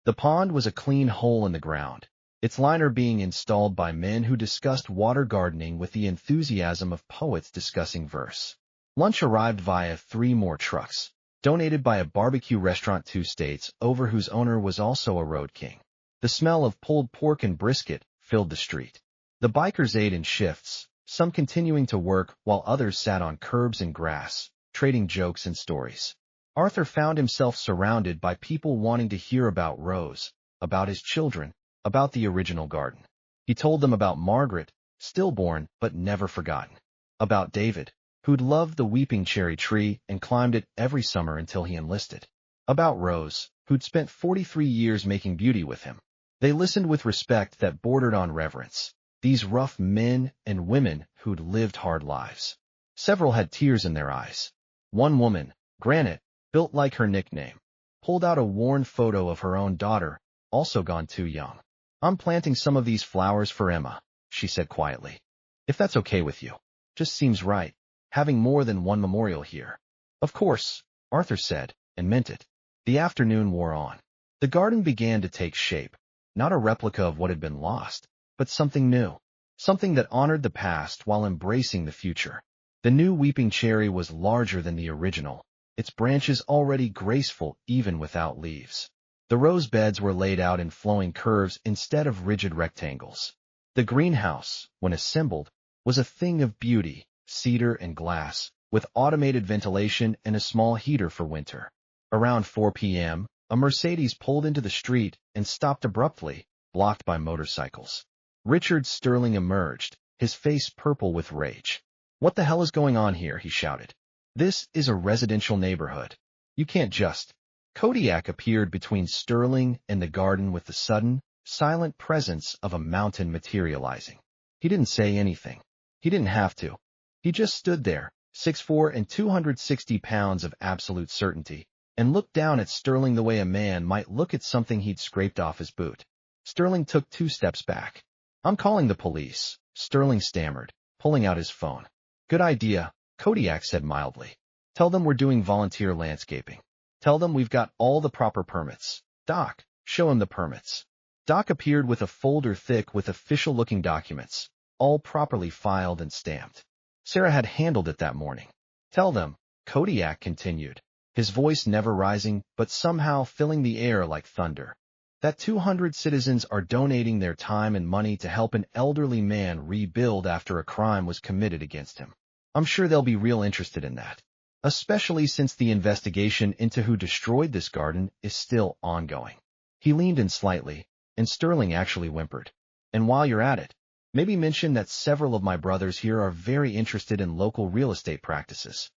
The pond was a clean hole in the ground, its liner being installed by men who discussed water gardening with the enthusiasm of poets discussing verse. Lunch arrived via 3 more trucks, donated by a barbecue restaurant 2 states over whose owner was also a road king. The smell of pulled pork and brisket filled the street. The bikers ate in shifts, some continuing to work while others sat on curbs and grass, trading jokes and stories. Arthur found himself surrounded by people wanting to hear about Rose, about his children, about the original garden. He told them about Margaret, stillborn but never forgotten. About David, who'd loved the weeping cherry tree and climbed it every summer until he enlisted. About Rose, who'd spent 43 years making beauty with him. They listened with respect that bordered on reverence. These rough men and women who'd lived hard lives. Several had tears in their eyes. One woman, Granite, built like her nickname, pulled out a worn photo of her own daughter, also gone too young. "I'm planting some of these flowers for Emma," she said quietly. "If that's okay with you. Just seems right, having more than one memorial here." "Of course," Arthur said, and meant it. The afternoon wore on. The garden began to take shape, not a replica of what had been lost, but something new, something that honored the past while embracing the future. The new weeping cherry was larger than the original, its branches already graceful even without leaves. The rose beds were laid out in flowing curves instead of rigid rectangles. The greenhouse, when assembled, was a thing of beauty, cedar and glass, with automated ventilation and a small heater for winter. Around 4 p.m., a Mercedes pulled into the street and stopped abruptly, blocked by motorcycles. Richard Sterling emerged, his face purple with rage. "What the hell is going on here?" he shouted. "This is a residential neighborhood. You can't just—" Kodiak appeared between Sterling and the garden with the sudden, silent presence of a mountain materializing. He didn't say anything. He didn't have to. He just stood there, 6'4" and 260 pounds of absolute certainty, and looked down at Sterling the way a man might look at something he'd scraped off his boot. Sterling took 2 steps back. "I'm calling the police," Sterling stammered, pulling out his phone. "Good idea," Kodiak said mildly. "Tell them we're doing volunteer landscaping. Tell them we've got all the proper permits. Doc, show him the permits." Doc appeared with a folder thick with official-looking documents, all properly filed and stamped. Sarah had handled it that morning. "Tell them," Kodiak continued, his voice never rising but somehow filling the air like thunder, "that 200 citizens are donating their time and money to help an elderly man rebuild after a crime was committed against him. I'm sure they'll be real interested in that, especially since the investigation into who destroyed this garden is still ongoing." He leaned in slightly, and Sterling actually whimpered. "And while you're at it, maybe mention that several of my brothers here are very interested in local real estate practices.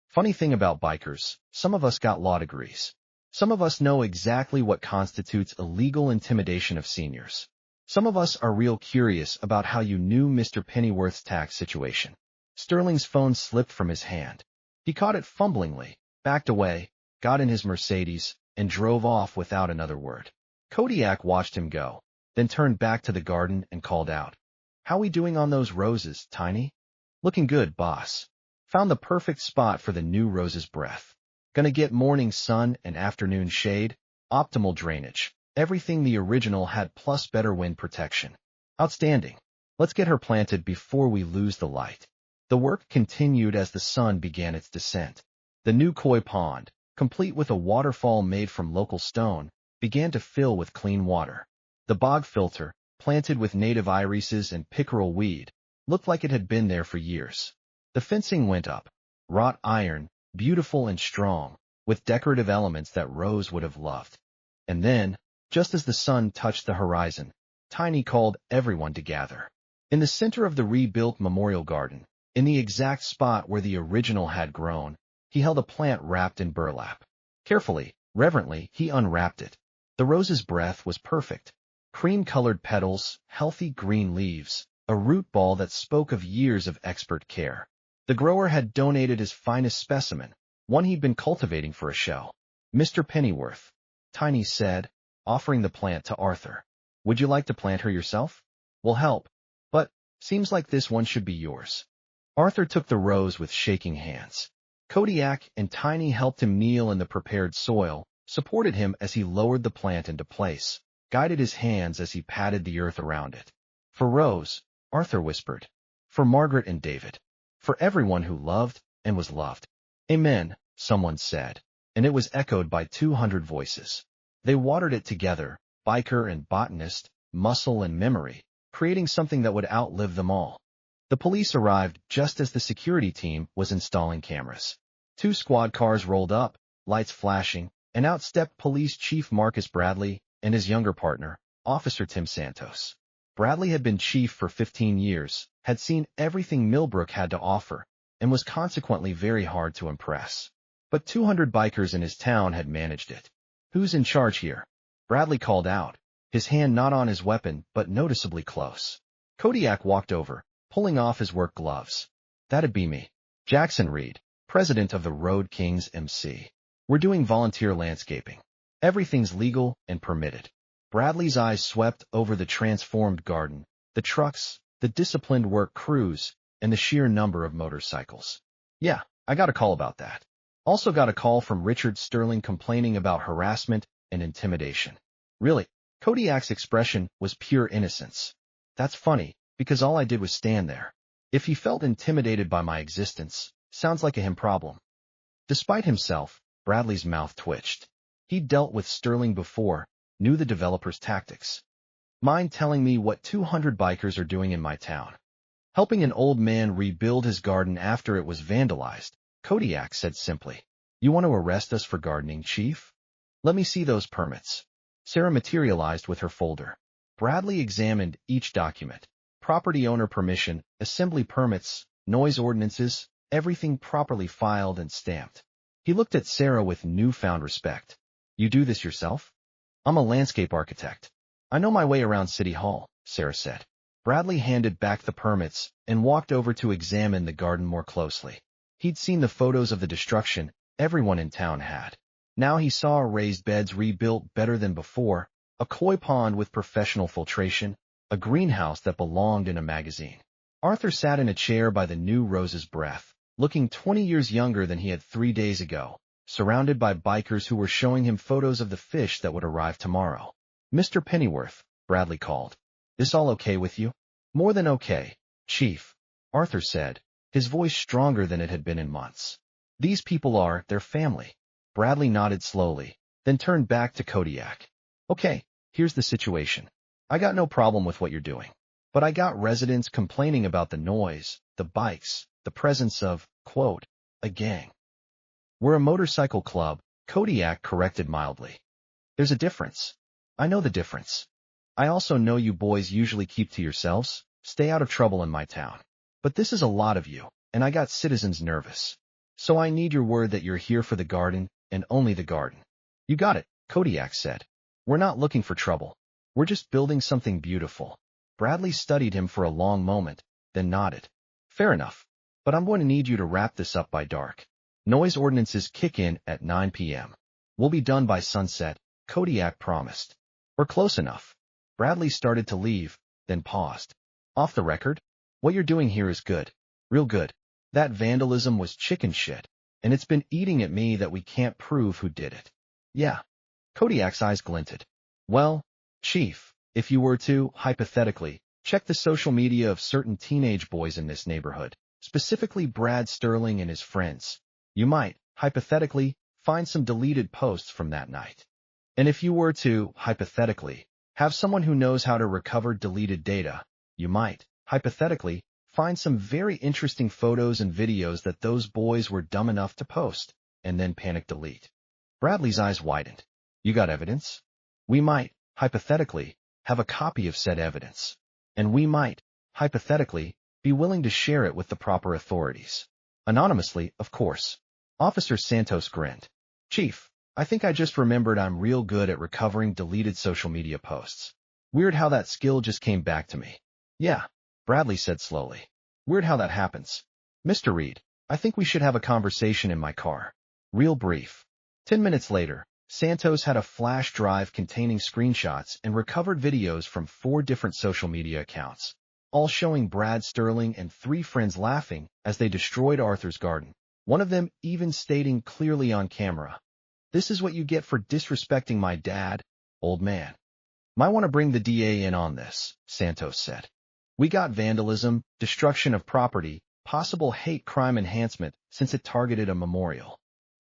Funny thing about bikers, some of us got law degrees. Some of us know exactly what constitutes illegal intimidation of seniors. Some of us are real curious about how you knew Mr. Pennyworth's tax situation." Sterling's phone slipped from his hand. He caught it fumblingly, backed away, got in his Mercedes, and drove off without another word. Kodiak watched him go, then turned back to the garden and called out, "How we doing on those roses, Tiny?" "Looking good, boss. Found the perfect spot for the new rose's breath. Gonna get morning sun and afternoon shade, optimal drainage, everything the original had plus better wind protection. Outstanding. Let's get her planted before we lose the light." The work continued as the sun began its descent. The new koi pond, complete with a waterfall made from local stone, began to fill with clean water. The bog filter, planted with native irises and pickerel weed, looked like it had been there for years. The fencing went up, wrought iron, beautiful and strong, with decorative elements that Rose would have loved. And then, just as the sun touched the horizon, Tiny called everyone to gather. In the center of the rebuilt memorial garden, in the exact spot where the original had grown, he held a plant wrapped in burlap. Carefully, reverently, he unwrapped it. The rose's breath was perfect. Cream-colored petals, healthy green leaves, a root ball that spoke of years of expert care. The grower had donated his finest specimen, one he'd been cultivating for a show. "Mr. Pennyworth, Tiny said, offering the plant to Arthur. Would you like to plant her yourself? We'll help. But, seems like this one should be yours. Arthur took the rose with shaking hands. Kodiak and Tiny helped him kneel in the prepared soil, supported him as he lowered the plant into place, guided his hands as he patted the earth around it. For Rose, Arthur whispered. For Margaret and David. For everyone who loved and was loved. Amen, someone said, and it was echoed by 200 voices. They watered it together, biker and botanist, muscle and memory, creating something that would outlive them all. The police arrived just as the security team was installing cameras. 2 squad cars rolled up, lights flashing, and out stepped Police Chief Marcus Bradley and his younger partner, Officer Tim Santos. Bradley had been chief for 15 years, had seen everything Millbrook had to offer, and was consequently very hard to impress. But 200 bikers in his town had managed it. Who's in charge here? Bradley called out, his hand not on his weapon but noticeably close. Kodiak walked over, pulling off his work gloves. That'd be me. Jackson Reed, president of the Road Kings MC. We're doing volunteer landscaping. Everything's legal and permitted. Bradley's eyes swept over the transformed garden, the trucks, the disciplined work crews, and the sheer number of motorcycles. Yeah, I got a call about that. Also got a call from Richard Sterling complaining about harassment and intimidation. Really, Kodiak's expression was pure innocence. That's funny, because all I did was stand there. If he felt intimidated by my existence, sounds like a him problem. Despite himself, Bradley's mouth twitched. He'd dealt with Sterling before, knew the developer's tactics. Mind telling me what 200 bikers are doing in my town? Helping an old man rebuild his garden after it was vandalized, Kodiak said simply. You want to arrest us for gardening, Chief? Let me see those permits. Sarah materialized with her folder. Bradley examined each document. Property owner permission, assembly permits, noise ordinances, everything properly filed and stamped. He looked at Sarah with newfound respect. You do this yourself? I'm a landscape architect. I know my way around City Hall, Sarah said. Bradley handed back the permits and walked over to examine the garden more closely. He'd seen the photos of the destruction everyone in town had. Now he saw raised beds rebuilt better than before, a koi pond with professional filtration, a greenhouse that belonged in a magazine. Arthur sat in a chair by the new Rose's breath, looking 20 years younger than he had 3 days ago, surrounded by bikers who were showing him photos of the fish that would arrive tomorrow. Mr. Pennyworth, Bradley called. This all okay with you? More than okay, Chief, Arthur said, his voice stronger than it had been in months. These people are their family. Bradley nodded slowly, then turned back to Kodiak. Okay, here's the situation. I got no problem with what you're doing. But I got residents complaining about the noise, the bikes, the presence of, quote, a gang. We're a motorcycle club, Kodiak corrected mildly. There's a difference. I know the difference. I also know you boys usually keep to yourselves, stay out of trouble in my town. But this is a lot of you, and I got citizens nervous. So I need your word that you're here for the garden, and only the garden. You got it, Kodiak said. We're not looking for trouble. We're just building something beautiful. Bradley studied him for a long moment, then nodded. Fair enough. But I'm going to need you to wrap this up by dark. Noise ordinances kick in at 9 p.m. We'll be done by sunset, Kodiak promised. We're close enough. Bradley started to leave, then paused. Off the record? What you're doing here is good. Real good. That vandalism was chicken shit, and it's been eating at me that we can't prove who did it. Yeah. Kodiak's eyes glinted. Well, Chief, if you were to, hypothetically, check the social media of certain teenage boys in this neighborhood, specifically Brad Sterling and his friends, you might, hypothetically, find some deleted posts from that night. And if you were to, hypothetically, have someone who knows how to recover deleted data, you might, hypothetically, find some very interesting photos and videos that those boys were dumb enough to post, and then panic delete. Bradley's eyes widened. You got evidence? We might, hypothetically, have a copy of said evidence. And we might, hypothetically, be willing to share it with the proper authorities. Anonymously, of course. Officer Santos grinned. Chief, I think I just remembered I'm real good at recovering deleted social media posts. Weird how that skill just came back to me. Yeah, Bradley said slowly. Weird how that happens. Mr. Reed, I think we should have a conversation in my car. Real brief. 10 minutes later, Santos had a flash drive containing screenshots and recovered videos from 4 different social media accounts, all showing Brad Sterling and 3 friends laughing as they destroyed Arthur's garden. One of them even stating clearly on camera, "This is what you get for disrespecting my dad, old man." "Might want to bring the DA in on this," Santos said. "We got vandalism, destruction of property, possible hate crime enhancement since it targeted a memorial."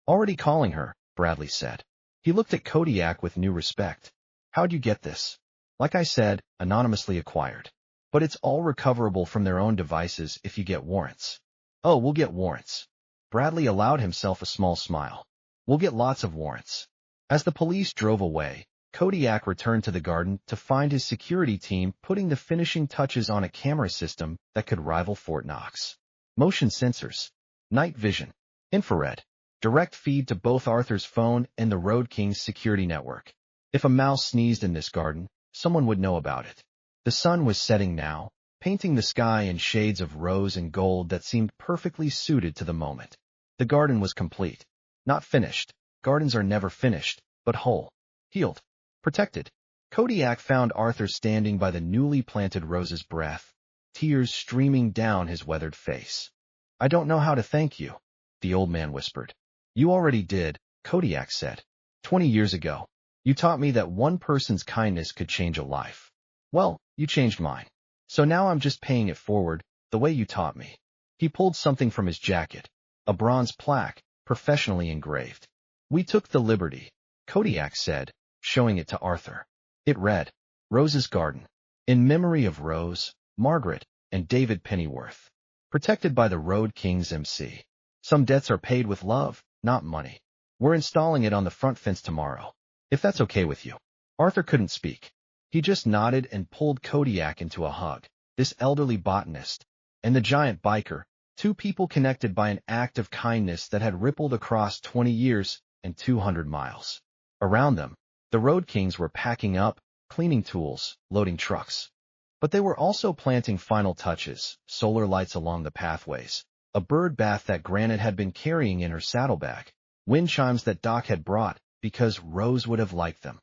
"Already calling her," Bradley said. He looked at Kodiak with new respect. "How'd you get this?" "Like I said, anonymously acquired. But it's all recoverable from their own devices if you get warrants." "Oh, we'll get warrants." Bradley allowed himself a small smile. "We'll get lots of warrants." As the police drove away, Kodiak returned to the garden to find his security team putting the finishing touches on a camera system that could rival Fort Knox. Motion sensors, night vision, infrared, direct feed to both Arthur's phone and the Road King's security network. If a mouse sneezed in this garden, someone would know about it. The sun was setting now, painting the sky in shades of rose and gold that seemed perfectly suited to the moment. The garden was complete. Not finished. Gardens are never finished, but whole, healed, protected. Kodiak found Arthur standing by the newly planted rose's breath, tears streaming down his weathered face. "I don't know how to thank you," the old man whispered. "You already did," Kodiak said. 20 years ago, you taught me that one person's kindness could change a life. Well, you changed mine. So now I'm just paying it forward, the way you taught me." He pulled something from his jacket, a bronze plaque, professionally engraved. "We took the liberty," Kodiak said, showing it to Arthur. It read, "Rose's Garden, in memory of Rose, Margaret, and David Pennyworth. Protected by the Road King's MC. Some debts are paid with love, not money. We're installing it on the front fence tomorrow. If that's okay with you." Arthur couldn't speak. He just nodded and pulled Kodiak into a hug. This elderly botanist and the giant biker, 2 people connected by an act of kindness that had rippled across 20 years and 200 miles. Around them, the Road Kings were packing up, cleaning tools, loading trucks. But they were also planting final touches, solar lights along the pathways, a bird bath that Granite had been carrying in her saddlebag, wind chimes that Doc had brought because Rose would have liked them.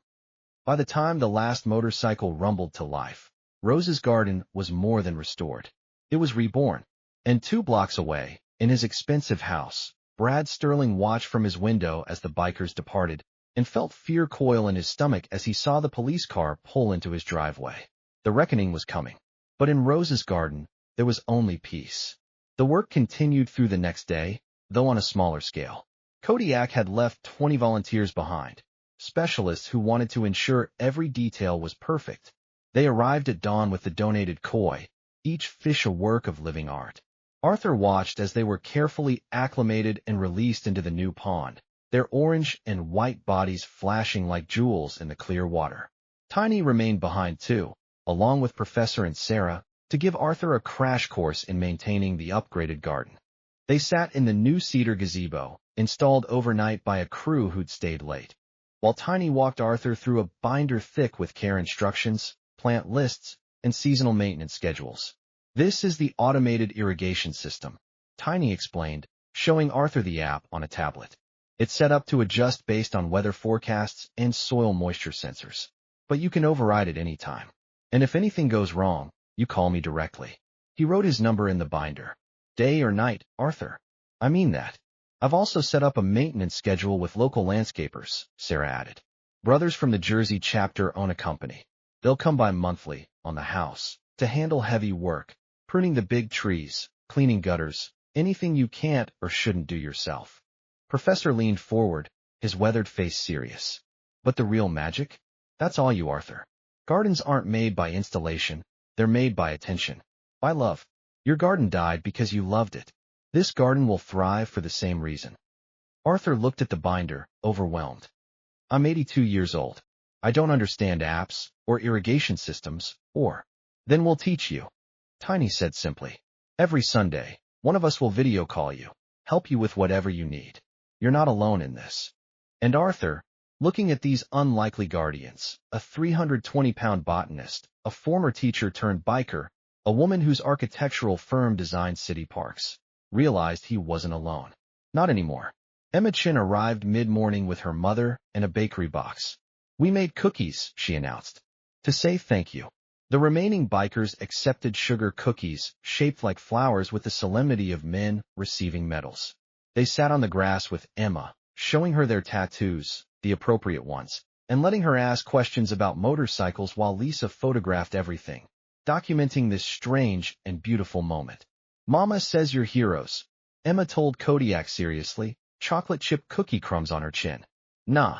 By the time the last motorcycle rumbled to life, Rose's garden was more than restored. It was reborn. And 2 blocks away, in his expensive house, Brad Sterling watched from his window as the bikers departed and felt fear coil in his stomach as he saw the police car pull into his driveway. The reckoning was coming. But in Rose's garden, there was only peace. The work continued through the next day, though on a smaller scale. Kodiak had left 20 volunteers behind, specialists who wanted to ensure every detail was perfect. They arrived at dawn with the donated koi, each fish a work of living art. Arthur watched as they were carefully acclimated and released into the new pond, their orange and white bodies flashing like jewels in the clear water. Tiny remained behind too, along with Professor and Sarah, to give Arthur a crash course in maintaining the upgraded garden. They sat in the new cedar gazebo, installed overnight by a crew who'd stayed late, while Tiny walked Arthur through a binder thick with care instructions, plant lists, and seasonal maintenance schedules. "This is the automated irrigation system," Tiny explained, showing Arthur the app on a tablet. "It's set up to adjust based on weather forecasts and soil moisture sensors. But you can override it anytime. And if anything goes wrong, you call me directly." He wrote his number in the binder. "Day or night, Arthur." "I mean that." "I've also set up a maintenance schedule with local landscapers," Sarah added. "Brothers from the Jersey chapter own a company. They'll come by monthly, on the house, to handle heavy work, pruning the big trees, cleaning gutters, anything you can't or shouldn't do yourself." Professor leaned forward, his weathered face serious. "But the real magic? That's all you, Arthur. Gardens aren't made by installation, they're made by attention. By love. Your garden died because you loved it. This garden will thrive for the same reason." Arthur looked at the binder, overwhelmed. "I'm 82 years old. I don't understand apps, or irrigation systems, or—" "Then we'll teach you," Tiny said simply. "Every Sunday, one of us will video call you, help you with whatever you need. You're not alone in this." And Arthur, looking at these unlikely guardians, a 320-pound botanist, a former teacher turned biker, a woman whose architectural firm designed city parks, realized he wasn't alone. Not anymore. Emma Chin arrived mid-morning with her mother and a bakery box. "We made cookies," she announced, "to say thank you." The remaining bikers accepted sugar cookies, shaped like flowers with the solemnity of men receiving medals. They sat on the grass with Emma, showing her their tattoos, the appropriate ones, and letting her ask questions about motorcycles while Lisa photographed everything, documenting this strange and beautiful moment. "Mama says you're heroes," Emma told Kodiak seriously, chocolate chip cookie crumbs on her chin. "Nah,"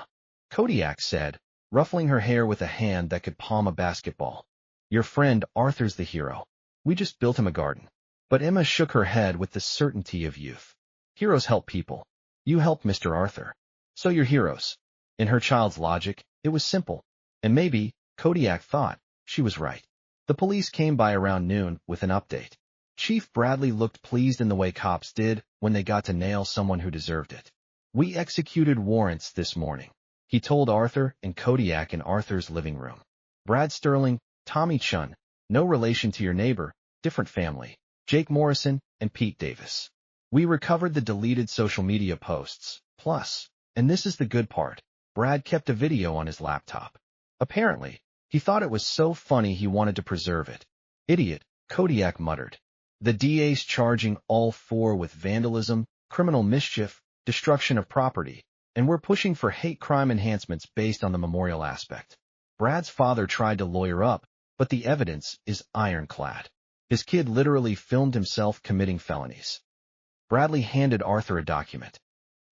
Kodiak said, ruffling her hair with a hand that could palm a basketball. "Your friend Arthur's the hero. We just built him a garden." But Emma shook her head with the certainty of youth. "Heroes help people. You helped Mr. Arthur. So you're heroes." In her child's logic, it was simple. And maybe, Kodiak thought, she was right. The police came by around noon with an update. Chief Bradley looked pleased in the way cops did when they got to nail someone who deserved it. "We executed warrants this morning," he told Arthur and Kodiak in Arthur's living room. "Brad Sterling, Tommy Chun, no relation to your neighbor, different family, Jake Morrison, and Pete Davis. We recovered the deleted social media posts. Plus, and this is the good part, Brad kept a video on his laptop. Apparently, he thought it was so funny he wanted to preserve it." "Idiot," Kodiak muttered. "The DA's charging all four with vandalism, criminal mischief, destruction of property, and we're pushing for hate crime enhancements based on the memorial aspect." Brad's father tried to lawyer up, but the evidence is ironclad. His kid literally filmed himself committing felonies. Bradley handed Arthur a document.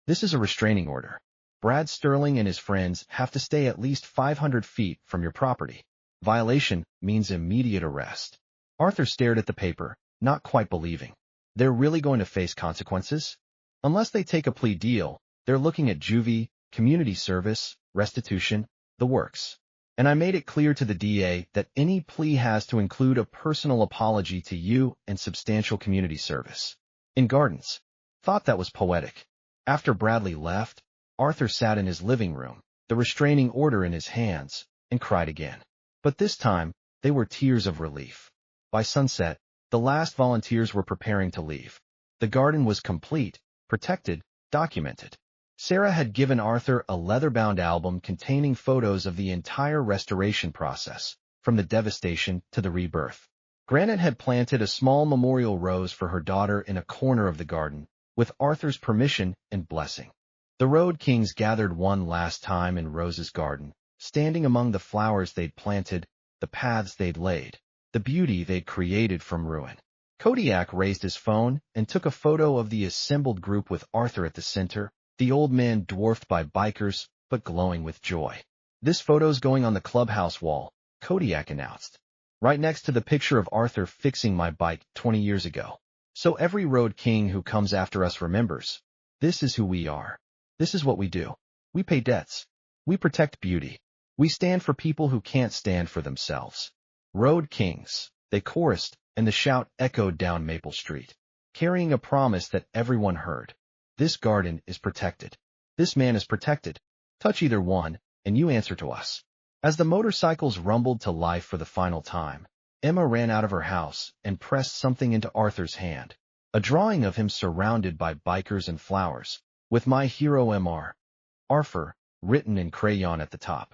"This is a restraining order. Brad Sterling and his friends have to stay at least 500 feet from your property. Violation means immediate arrest." Arthur stared at the paper, not quite believing. They're really going to face consequences? Unless they take a plea deal, they're looking at juvie, community service, restitution, the works. And I made it clear to the DA that any plea has to include a personal apology to you and substantial community service. In Gardens. Thought that was poetic. After Bradley left, Arthur sat in his living room, the restraining order in his hands, and cried again. But this time, they were tears of relief. By sunset, the last volunteers were preparing to leave. The garden was complete, protected, documented. Sarah had given Arthur a leather-bound album containing photos of the entire restoration process, from the devastation to the rebirth. Granite had planted a small memorial rose for her daughter in a corner of the garden, with Arthur's permission and blessing. The Road Kings gathered one last time in Rose's garden, standing among the flowers they'd planted, the paths they'd laid, the beauty they'd created from ruin. Kodiak raised his phone and took a photo of the assembled group with Arthur at the center, the old man dwarfed by bikers, but glowing with joy. "This photo's going on the clubhouse wall," Kodiak announced. "Right next to the picture of Arthur fixing my bike 20 years ago. So every Road King who comes after us remembers. This is who we are. This is what we do. We pay debts. We protect beauty. We stand for people who can't stand for themselves." "Road Kings," they chorused, and the shout echoed down Maple Street, carrying a promise that everyone heard. "This garden is protected. This man is protected. Touch either one, and you answer to us." As the motorcycles rumbled to life for the final time, Emma ran out of her house and pressed something into Arthur's hand, a drawing of him surrounded by bikers and flowers, with "My Hero Mr. Arthur" written in crayon at the top.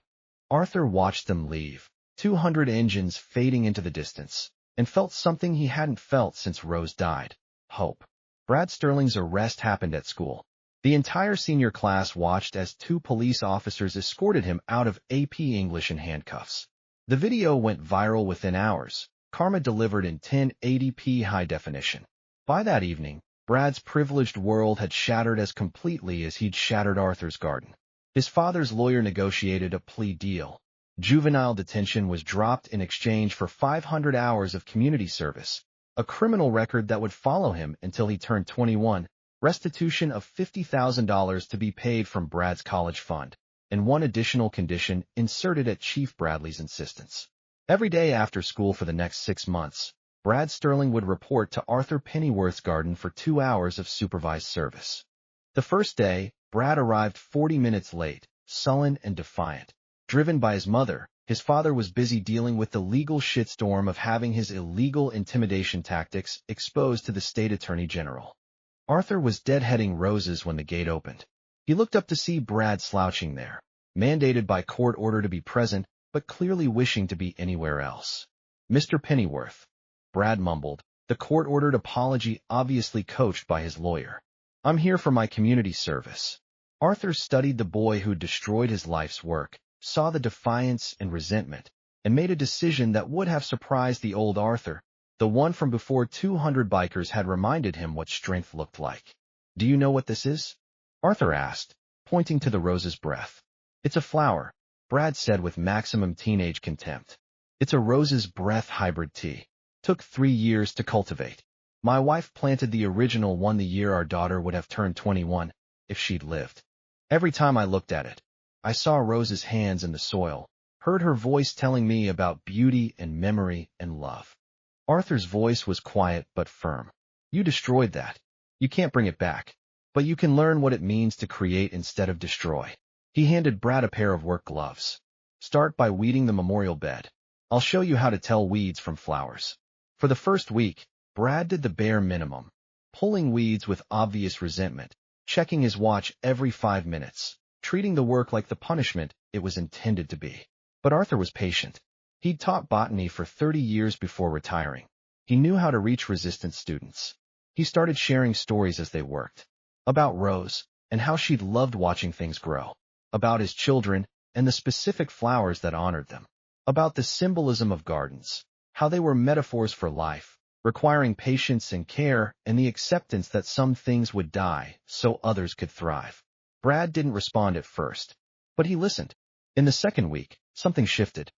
Arthur watched them leave, 200 engines fading into the distance, and felt something he hadn't felt since Rose died: hope. Brad Sterling's arrest happened at school. The entire senior class watched as 2 police officers escorted him out of AP English in handcuffs. The video went viral within hours, Karma delivered in 1080p high definition. By that evening, Brad's privileged world had shattered as completely as he'd shattered Arthur's garden. His father's lawyer negotiated a plea deal. Juvenile detention was dropped in exchange for 500 hours of community service, a criminal record that would follow him until he turned 21, restitution of $50,000 to be paid from Brad's college fund, and one additional condition inserted at Chief Bradley's insistence. Every day after school for the next 6 months, Brad Sterling would report to Arthur Pennyworth's garden for 2 hours of supervised service. The first day, Brad arrived 40 minutes late, sullen and defiant. Driven by his mother, his father was busy dealing with the legal shitstorm of having his illegal intimidation tactics exposed to the state attorney general. Arthur was deadheading roses when the gate opened. He looked up to see Brad slouching there, mandated by court order to be present, but clearly wishing to be anywhere else. "Mr. Pennyworth," Brad mumbled, the court-ordered apology obviously coached by his lawyer. "I'm here for my community service." Arthur studied the boy who'd destroyed his life's work, saw the defiance and resentment, and made a decision that would have surprised the old Arthur, the one from before 200 bikers had reminded him what strength looked like. "Do you know what this is?" Arthur asked, pointing to the rose's breath. "It's a flower," Brad said with maximum teenage contempt. "It's a rose's breath hybrid tea. Took 3 years to cultivate. My wife planted the original one the year our daughter would have turned 21, if she'd lived. Every time I looked at it, I saw Rose's hands in the soil, heard her voice telling me about beauty and memory and love." Arthur's voice was quiet but firm. "You destroyed that. You can't bring it back. But you can learn what it means to create instead of destroy." He handed Brad a pair of work gloves. "Start by weeding the memorial bed. I'll show you how to tell weeds from flowers." For the first week, Brad did the bare minimum, pulling weeds with obvious resentment, checking his watch every 5 minutes, treating the work like the punishment it was intended to be. But Arthur was patient. He'd taught botany for 30 years before retiring. He knew how to reach resistant students. He started sharing stories as they worked. About Rose, and how she'd loved watching things grow. About his children, and the specific flowers that honored them. About the symbolism of gardens, how they were metaphors for life, requiring patience and care and the acceptance that some things would die so others could thrive. Brad didn't respond at first, but he listened. In the second week, something shifted.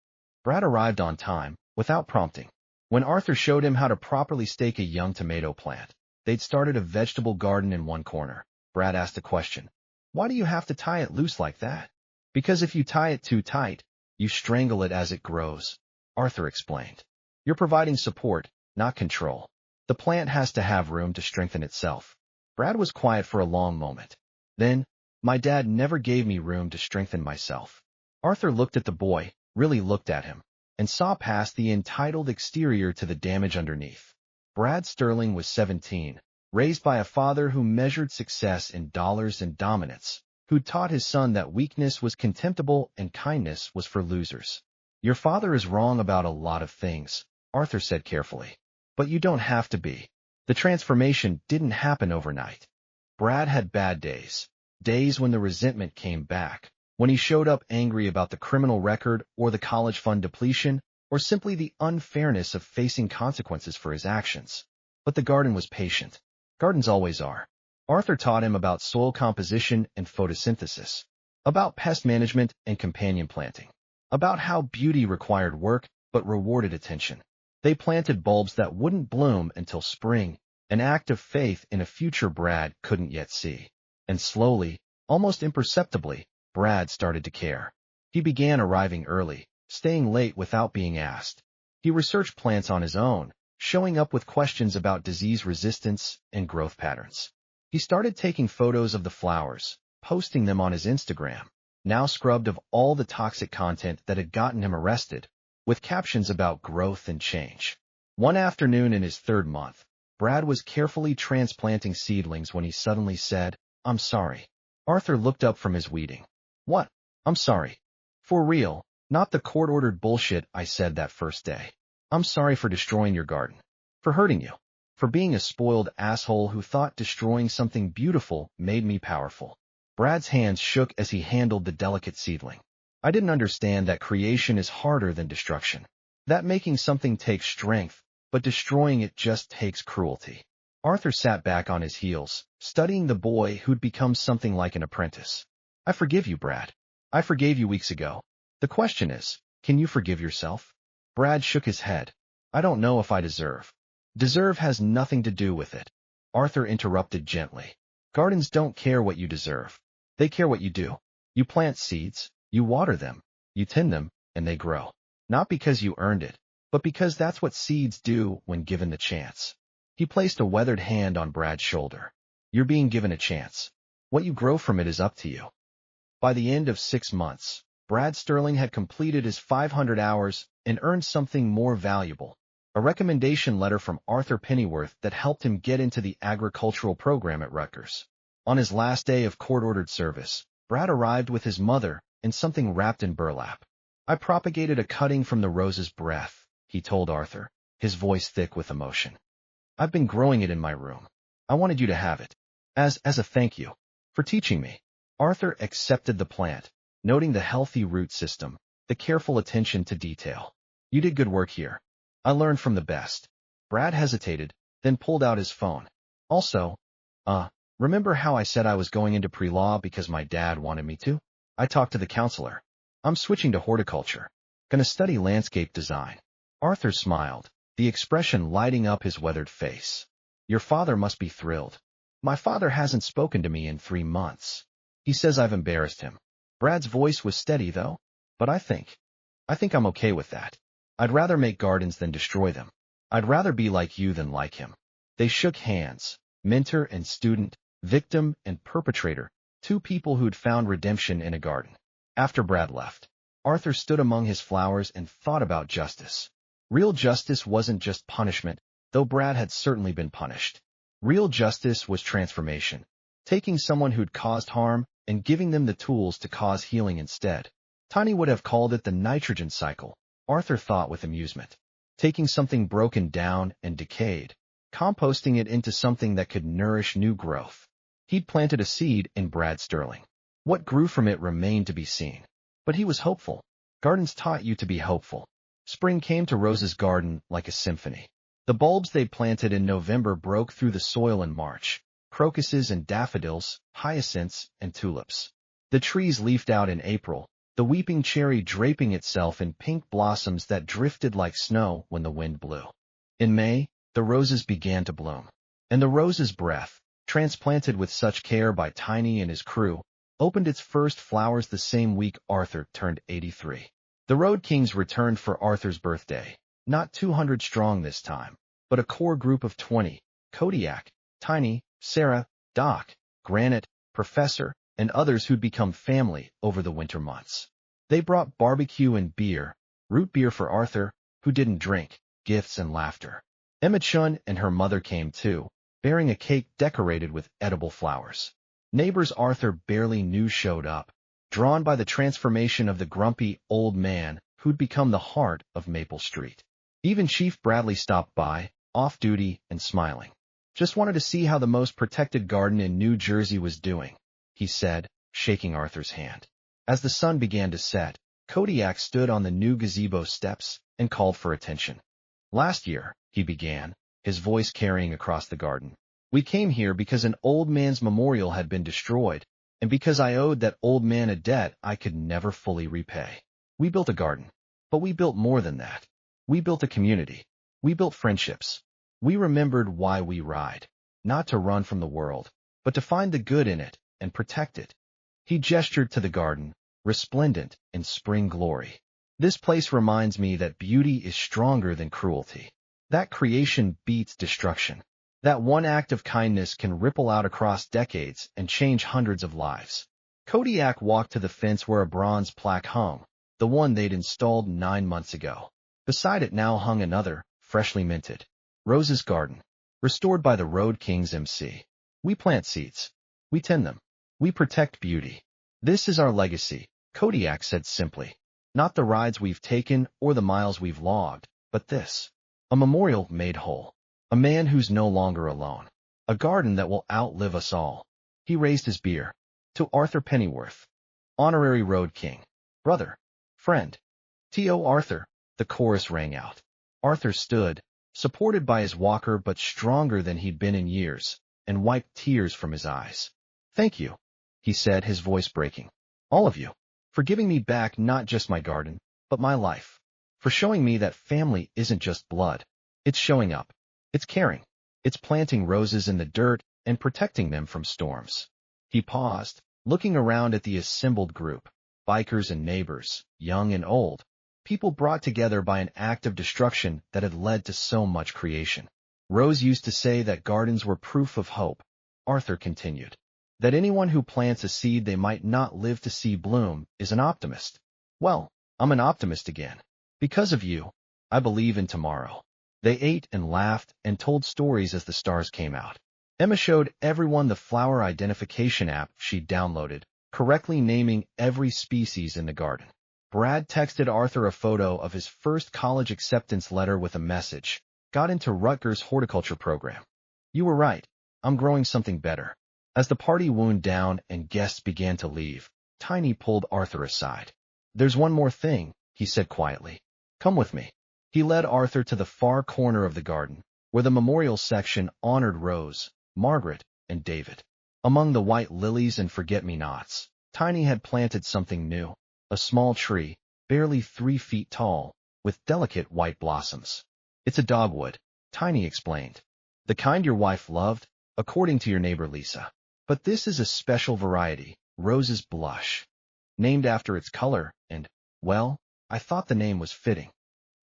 Brad arrived on time, without prompting. When Arthur showed him how to properly stake a young tomato plant, they'd started a vegetable garden in one corner. Brad asked a question. "Why do you have to tie it loose like that?" "Because if you tie it too tight, you strangle it as it grows," Arthur explained. "You're providing support, not control. The plant has to have room to strengthen itself." Brad was quiet for a long moment. Then, "My dad never gave me room to strengthen myself." Arthur looked at the boy, really looked at him, and saw past the entitled exterior to the damage underneath. Brad Sterling was 17, raised by a father who measured success in dollars and dominance, who taught his son that weakness was contemptible and kindness was for losers. "Your father is wrong about a lot of things," Arthur said carefully. "But you don't have to be. The transformation didn't happen overnight." Brad had bad days. Days when the resentment came back, when he showed up angry about the criminal record or the college fund depletion, or simply the unfairness of facing consequences for his actions. But the garden was patient. Gardens always are. Arthur taught him about soil composition and photosynthesis, about pest management and companion planting, about how beauty required work but rewarded attention. They planted bulbs that wouldn't bloom until spring, an act of faith in a future Brad couldn't yet see. And slowly, almost imperceptibly, Brad started to care. He began arriving early, staying late without being asked. He researched plants on his own, showing up with questions about disease resistance and growth patterns. He started taking photos of the flowers, posting them on his Instagram, now scrubbed of all the toxic content that had gotten him arrested, with captions about growth and change. One afternoon in his 3rd month, Brad was carefully transplanting seedlings when he suddenly said, "I'm sorry." Arthur looked up from his weeding. "What? I'm sorry." "For real, not the court-ordered bullshit I said that first day. I'm sorry for destroying your garden. For hurting you. For being a spoiled asshole who thought destroying something beautiful made me powerful." Brad's hands shook as he handled the delicate seedling. "I didn't understand that creation is harder than destruction. That making something takes strength, but destroying it just takes cruelty." Arthur sat back on his heels, studying the boy who'd become something like an apprentice. "I forgive you, Brad. I forgave you weeks ago. The question is, can you forgive yourself?" Brad shook his head. "I don't know if I deserve." "Deserve has nothing to do with it," Arthur interrupted gently. "Gardens don't care what you deserve. They care what you do. You plant seeds, you water them, you tend them, and they grow. Not because you earned it, but because that's what seeds do when given the chance." He placed a weathered hand on Brad's shoulder. "You're being given a chance. What you grow from it is up to you." By the end of 6 months, Brad Sterling had completed his 500 hours and earned something more valuable, a recommendation letter from Arthur Pennyworth that helped him get into the agricultural program at Rutgers. On his last day of court-ordered service, Brad arrived with his mother and something wrapped in burlap. "I propagated a cutting from the rose's breath," he told Arthur, his voice thick with emotion. "I've been growing it in my room. I wanted you to have it. As a thank you for teaching me." Arthur accepted the plant, noting the healthy root system, the careful attention to detail. "You did good work here. I learned from the best." Brad hesitated, then pulled out his phone. "Also, remember how I said I was going into pre-law because my dad wanted me to? I talked to the counselor. I'm switching to horticulture. Gonna study landscape design." Arthur smiled, the expression lighting up his weathered face. "Your father must be thrilled." "My father hasn't spoken to me in 3 months. He says I've embarrassed him." Brad's voice was steady, though. "But I think I'm okay with that. I'd rather make gardens than destroy them. I'd rather be like you than like him." They shook hands, mentor and student, victim and perpetrator, two people who'd found redemption in a garden. After Brad left, Arthur stood among his flowers and thought about justice. Real justice wasn't just punishment, though Brad had certainly been punished. Real justice was transformation, taking someone who'd caused harm and giving them the tools to cause healing instead. Tiny would have called it the nitrogen cycle, Arthur thought with amusement. Taking something broken down and decayed, composting it into something that could nourish new growth. He'd planted a seed in Brad Sterling. What grew from it remained to be seen. But he was hopeful. Gardens taught you to be hopeful. Spring came to Rose's garden like a symphony. The bulbs they planted in November broke through the soil in March. Crocuses and daffodils, hyacinths and tulips. The trees leafed out in April, the weeping cherry draping itself in pink blossoms that drifted like snow when the wind blew. In May, the roses began to bloom. And the rose's breath, transplanted with such care by Tiny and his crew, opened its first flowers the same week Arthur turned 83. The Road Kings returned for Arthur's birthday, not 200 strong this time, but a core group of 20, Kodiak, Tiny, Sarah, Doc, Granite, Professor, and others who'd become family over the winter months. They brought barbecue and beer, root beer for Arthur, who didn't drink, gifts and laughter. Emma Chun and her mother came too, bearing a cake decorated with edible flowers. Neighbors Arthur barely knew showed up, drawn by the transformation of the grumpy old man who'd become the heart of Maple Street. Even Chief Bradley stopped by, off-duty and smiling. "Just wanted to see how the most protected garden in New Jersey was doing," he said, shaking Arthur's hand. As the sun began to set, Kodiak stood on the new gazebo steps and called for attention. "Last year," he began, his voice carrying across the garden, "we came here because an old man's memorial had been destroyed, and because I owed that old man a debt I could never fully repay. We built a garden, but we built more than that. We built a community. We built friendships. We remembered why we ride, not to run from the world, but to find the good in it and protect it." He gestured to the garden, resplendent in spring glory. "This place reminds me that beauty is stronger than cruelty. That creation beats destruction. That one act of kindness can ripple out across decades and change hundreds of lives." Kodiak walked to the fence where a bronze plaque hung, the one they'd installed 9 months ago. Beside it now hung another, freshly minted. "Rose's Garden, restored by the Road Kings MC. We plant seeds. We tend them. We protect beauty. This is our legacy," Kodiak said simply. "Not the rides we've taken or the miles we've logged, but this. A memorial made whole. A man who's no longer alone. A garden that will outlive us all." He raised his beer. "To Arthur Pennyworth, Honorary Road King. Brother. Friend. T.O. Arthur," the chorus rang out. Arthur stood, supported by his walker but stronger than he'd been in years, and wiped tears from his eyes. "Thank you," he said, his voice breaking. "All of you. For giving me back not just my garden, but my life. For showing me that family isn't just blood. It's showing up. It's caring. It's planting roses in the dirt and protecting them from storms." He paused, looking around at the assembled group, bikers and neighbors, young and old, people brought together by an act of destruction that had led to so much creation. "Rose used to say that gardens were proof of hope," Arthur continued. "That anyone who plants a seed they might not live to see bloom is an optimist. Well, I'm an optimist again. Because of you, I believe in tomorrow." They ate and laughed and told stories as the stars came out. Emma showed everyone the flower identification app she'd downloaded, correctly naming every species in the garden. Brad texted Arthur a photo of his first college acceptance letter with a message. Got into Rutgers horticulture program. You were right. I'm growing something better. As the party wound down and guests began to leave, Tiny pulled Arthur aside. There's one more thing, he said quietly. Come with me. He led Arthur to the far corner of the garden, where the memorial section honored Rose, Margaret, and David. Among the white lilies and forget-me-nots, Tiny had planted something new, a small tree, barely 3 feet tall, with delicate white blossoms. It's a dogwood, Tiny explained. The kind your wife loved, according to your neighbor Lisa. But this is a special variety, Rose's Blush, named after its color, and, well, I thought the name was fitting.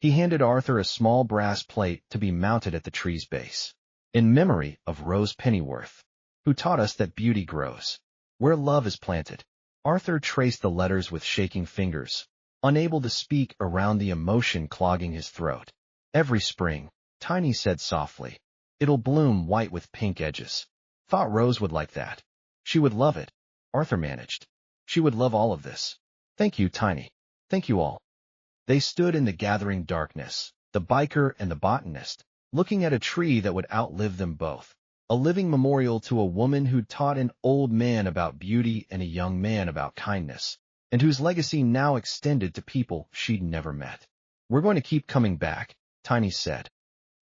He handed Arthur a small brass plate to be mounted at the tree's base, in memory of Rose Pennyworth, who taught us that beauty grows where love is planted. Arthur traced the letters with shaking fingers, unable to speak around the emotion clogging his throat. Every spring, Tiny said softly, it'll bloom white with pink edges. Thought Rose would like that. She would love it, Arthur managed. She would love all of this. Thank you, Tiny. Thank you all. They stood in the gathering darkness, the biker and the botanist, looking at a tree that would outlive them both, a living memorial to a woman who taught an old man about beauty and a young man about kindness, and whose legacy now extended to people she'd never met. We're going to keep coming back, Tiny said.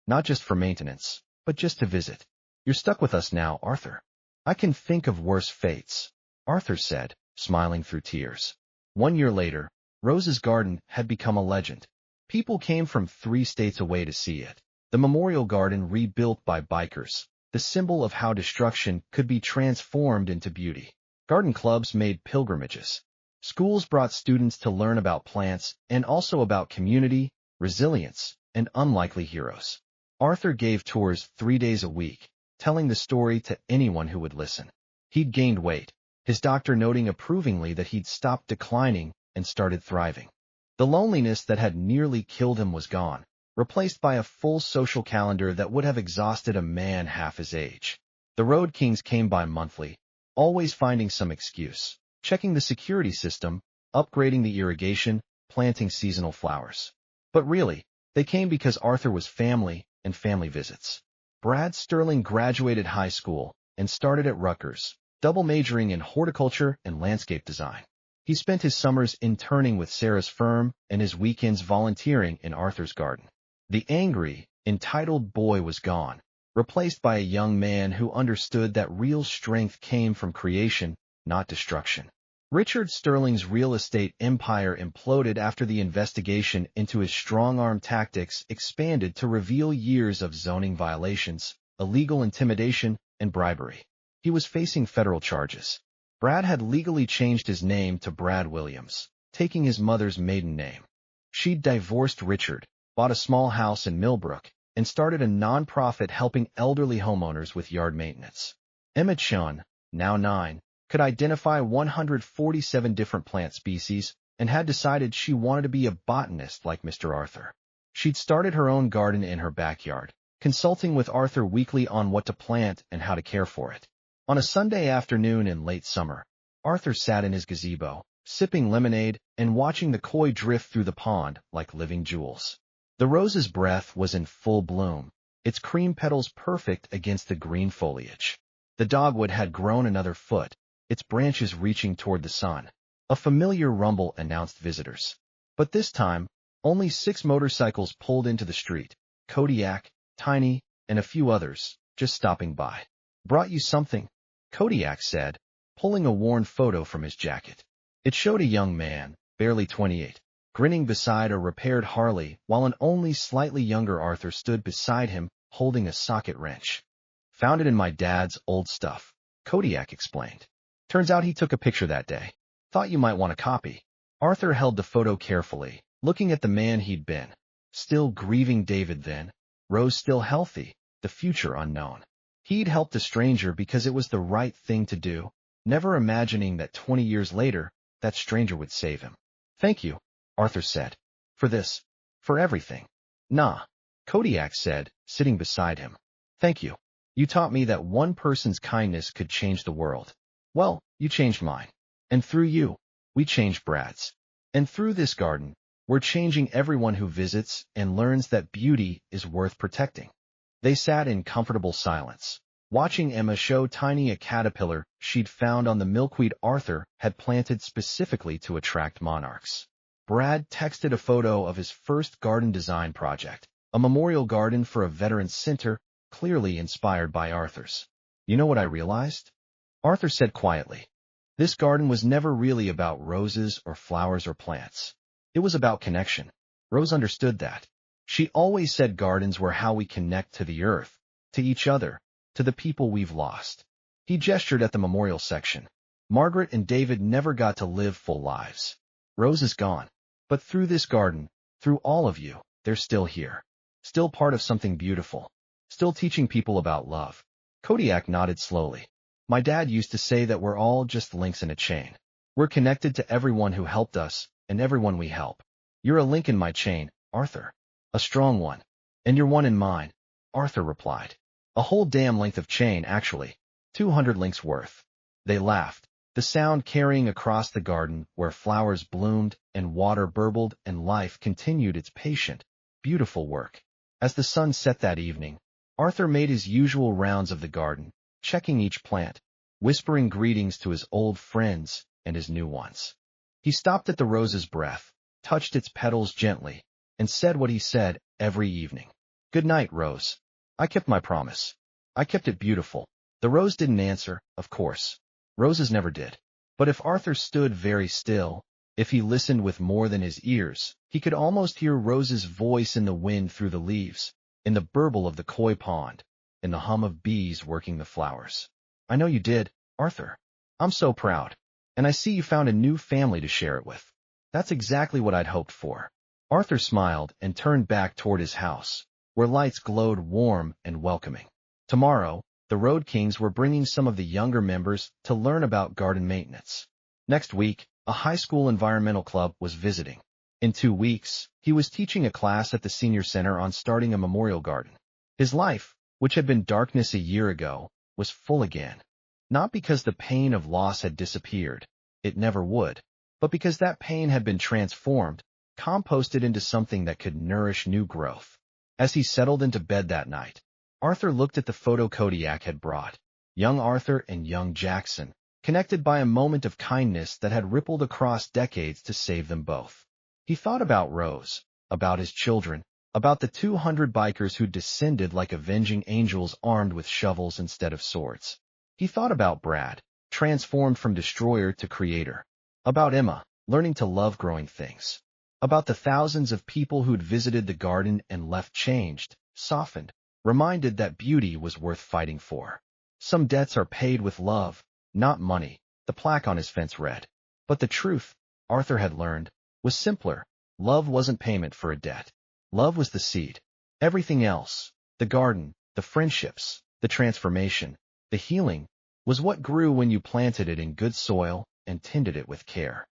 Not just for maintenance, but just to visit. You're stuck with us now, Arthur. I can think of worse fates, Arthur said, smiling through tears. 1 year later, Rose's garden had become a legend. People came from 3 states away to see it. The memorial garden rebuilt by bikers, the symbol of how destruction could be transformed into beauty. Garden clubs made pilgrimages. Schools brought students to learn about plants and also about community, resilience, and unlikely heroes. Arthur gave tours 3 days a week, telling the story to anyone who would listen. He'd gained weight, his doctor noting approvingly that he'd stopped declining and started thriving. The loneliness that had nearly killed him was gone, replaced by a full social calendar that would have exhausted a man half his age. The road kings came by monthly, always finding some excuse, checking the security system, upgrading the irrigation, planting seasonal flowers. But really, they came because Arthur was family and family visits. Brad Sterling graduated high school and started at Rutgers, double majoring in horticulture and landscape design. He spent his summers interning with Sarah's firm and his weekends volunteering in Arthur's garden. The angry, entitled boy was gone, replaced by a young man who understood that real strength came from creation, not destruction. Richard Sterling's real estate empire imploded after the investigation into his strong-arm tactics expanded to reveal years of zoning violations, illegal intimidation, and bribery. He was facing federal charges. Brad had legally changed his name to Brad Williams, taking his mother's maiden name. She'd divorced Richard, bought a small house in Millbrook, and started a non-profit helping elderly homeowners with yard maintenance. Emma Chun, now 9, could identify 147 different plant species and had decided she wanted to be a botanist like Mr. Arthur. She'd started her own garden in her backyard, consulting with Arthur weekly on what to plant and how to care for it. On a Sunday afternoon in late summer, Arthur sat in his gazebo, sipping lemonade and watching the koi drift through the pond like living jewels. The rose's breath was in full bloom, its cream petals perfect against the green foliage. The dogwood had grown another foot, its branches reaching toward the sun. A familiar rumble announced visitors. But this time, only 6 motorcycles pulled into the street, Kodiak, Tiny, and a few others, just stopping by. Brought you something, Kodiak said, pulling a worn photo from his jacket. It showed a young man, barely 28, grinning beside a repaired Harley while an only slightly younger Arthur stood beside him, holding a socket wrench. Found it in my dad's old stuff, Kodiak explained. Turns out he took a picture that day. Thought you might want a copy. Arthur held the photo carefully, looking at the man he'd been. Still grieving David then, Rose still healthy, the future unknown. He'd helped a stranger because it was the right thing to do, never imagining that 20 years later, that stranger would save him. Thank you, Arthur said. For this. For everything. Nah. Kodiak said, sitting beside him. Thank you. You taught me that one person's kindness could change the world. Well, you changed mine. And through you, we changed Brad's. And through this garden, we're changing everyone who visits and learns that beauty is worth protecting. They sat in comfortable silence, watching Emma show Tiny a caterpillar she'd found on the milkweed Arthur had planted specifically to attract monarchs. Brad texted a photo of his first garden design project, a memorial garden for a veteran center, clearly inspired by Arthur's. You know what I realized? Arthur said quietly. This garden was never really about roses or flowers or plants. It was about connection. Rose understood that. She always said gardens were how we connect to the earth, to each other, to the people we've lost. He gestured at the memorial section. Margaret and David never got to live full lives. Rose is gone. But through this garden, through all of you, they're still here. Still part of something beautiful. Still teaching people about love. Kodiak nodded slowly. My dad used to say that we're all just links in a chain. We're connected to everyone who helped us, and everyone we help. You're a link in my chain, Arthur. A strong one. And you're one in mine, Arthur replied. A whole damn length of chain, actually. 200 links worth. They laughed, the sound carrying across the garden where flowers bloomed and water burbled and life continued its patient, beautiful work. As the sun set that evening, Arthur made his usual rounds of the garden, checking each plant, whispering greetings to his old friends and his new ones. He stopped at the rose's breath, touched its petals gently, and said what he said every evening. Good night, Rose. I kept my promise. I kept it beautiful. The rose didn't answer, of course. Roses never did. But if Arthur stood very still, if he listened with more than his ears, he could almost hear Rose's voice in the wind through the leaves, in the burble of the koi pond, in the hum of bees working the flowers. I know you did, Arthur. I'm so proud. And I see you found a new family to share it with. That's exactly what I'd hoped for. Arthur smiled and turned back toward his house, where lights glowed warm and welcoming. Tomorrow, the Road Kings were bringing some of the younger members to learn about garden maintenance. Next week, a high school environmental club was visiting. In 2 weeks, he was teaching a class at the senior center on starting a memorial garden. His life, which had been darkness a year ago, was full again. Not because the pain of loss had disappeared, it never would, but because that pain had been transformed, composted into something that could nourish new growth. As he settled into bed that night, Arthur looked at the photo Kodiak had brought. Young Arthur and young Jackson, connected by a moment of kindness that had rippled across decades to save them both. He thought about Rose, about his children, about the 200 bikers who descended like avenging angels armed with shovels instead of swords. He thought about Brad, transformed from destroyer to creator. About Emma, learning to love growing things. About the thousands of people who'd visited the garden and left changed, softened, reminded that beauty was worth fighting for. Some debts are paid with love, not money, the plaque on his fence read. But the truth, Arthur had learned, was simpler. Love wasn't payment for a debt. Love was the seed. Everything else, the garden, the friendships, the transformation, the healing, was what grew when you planted it in good soil and tended it with care.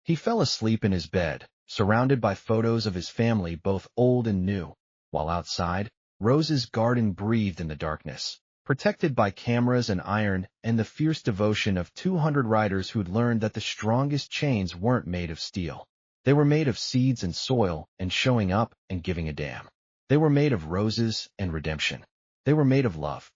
He fell asleep in his bed, surrounded by photos of his family both old and new, while outside, Rose's garden breathed in the darkness, protected by cameras and iron and the fierce devotion of 200 riders who'd learned that the strongest chains weren't made of steel. They were made of seeds and soil and showing up and giving a damn. They were made of roses and redemption. They were made of love.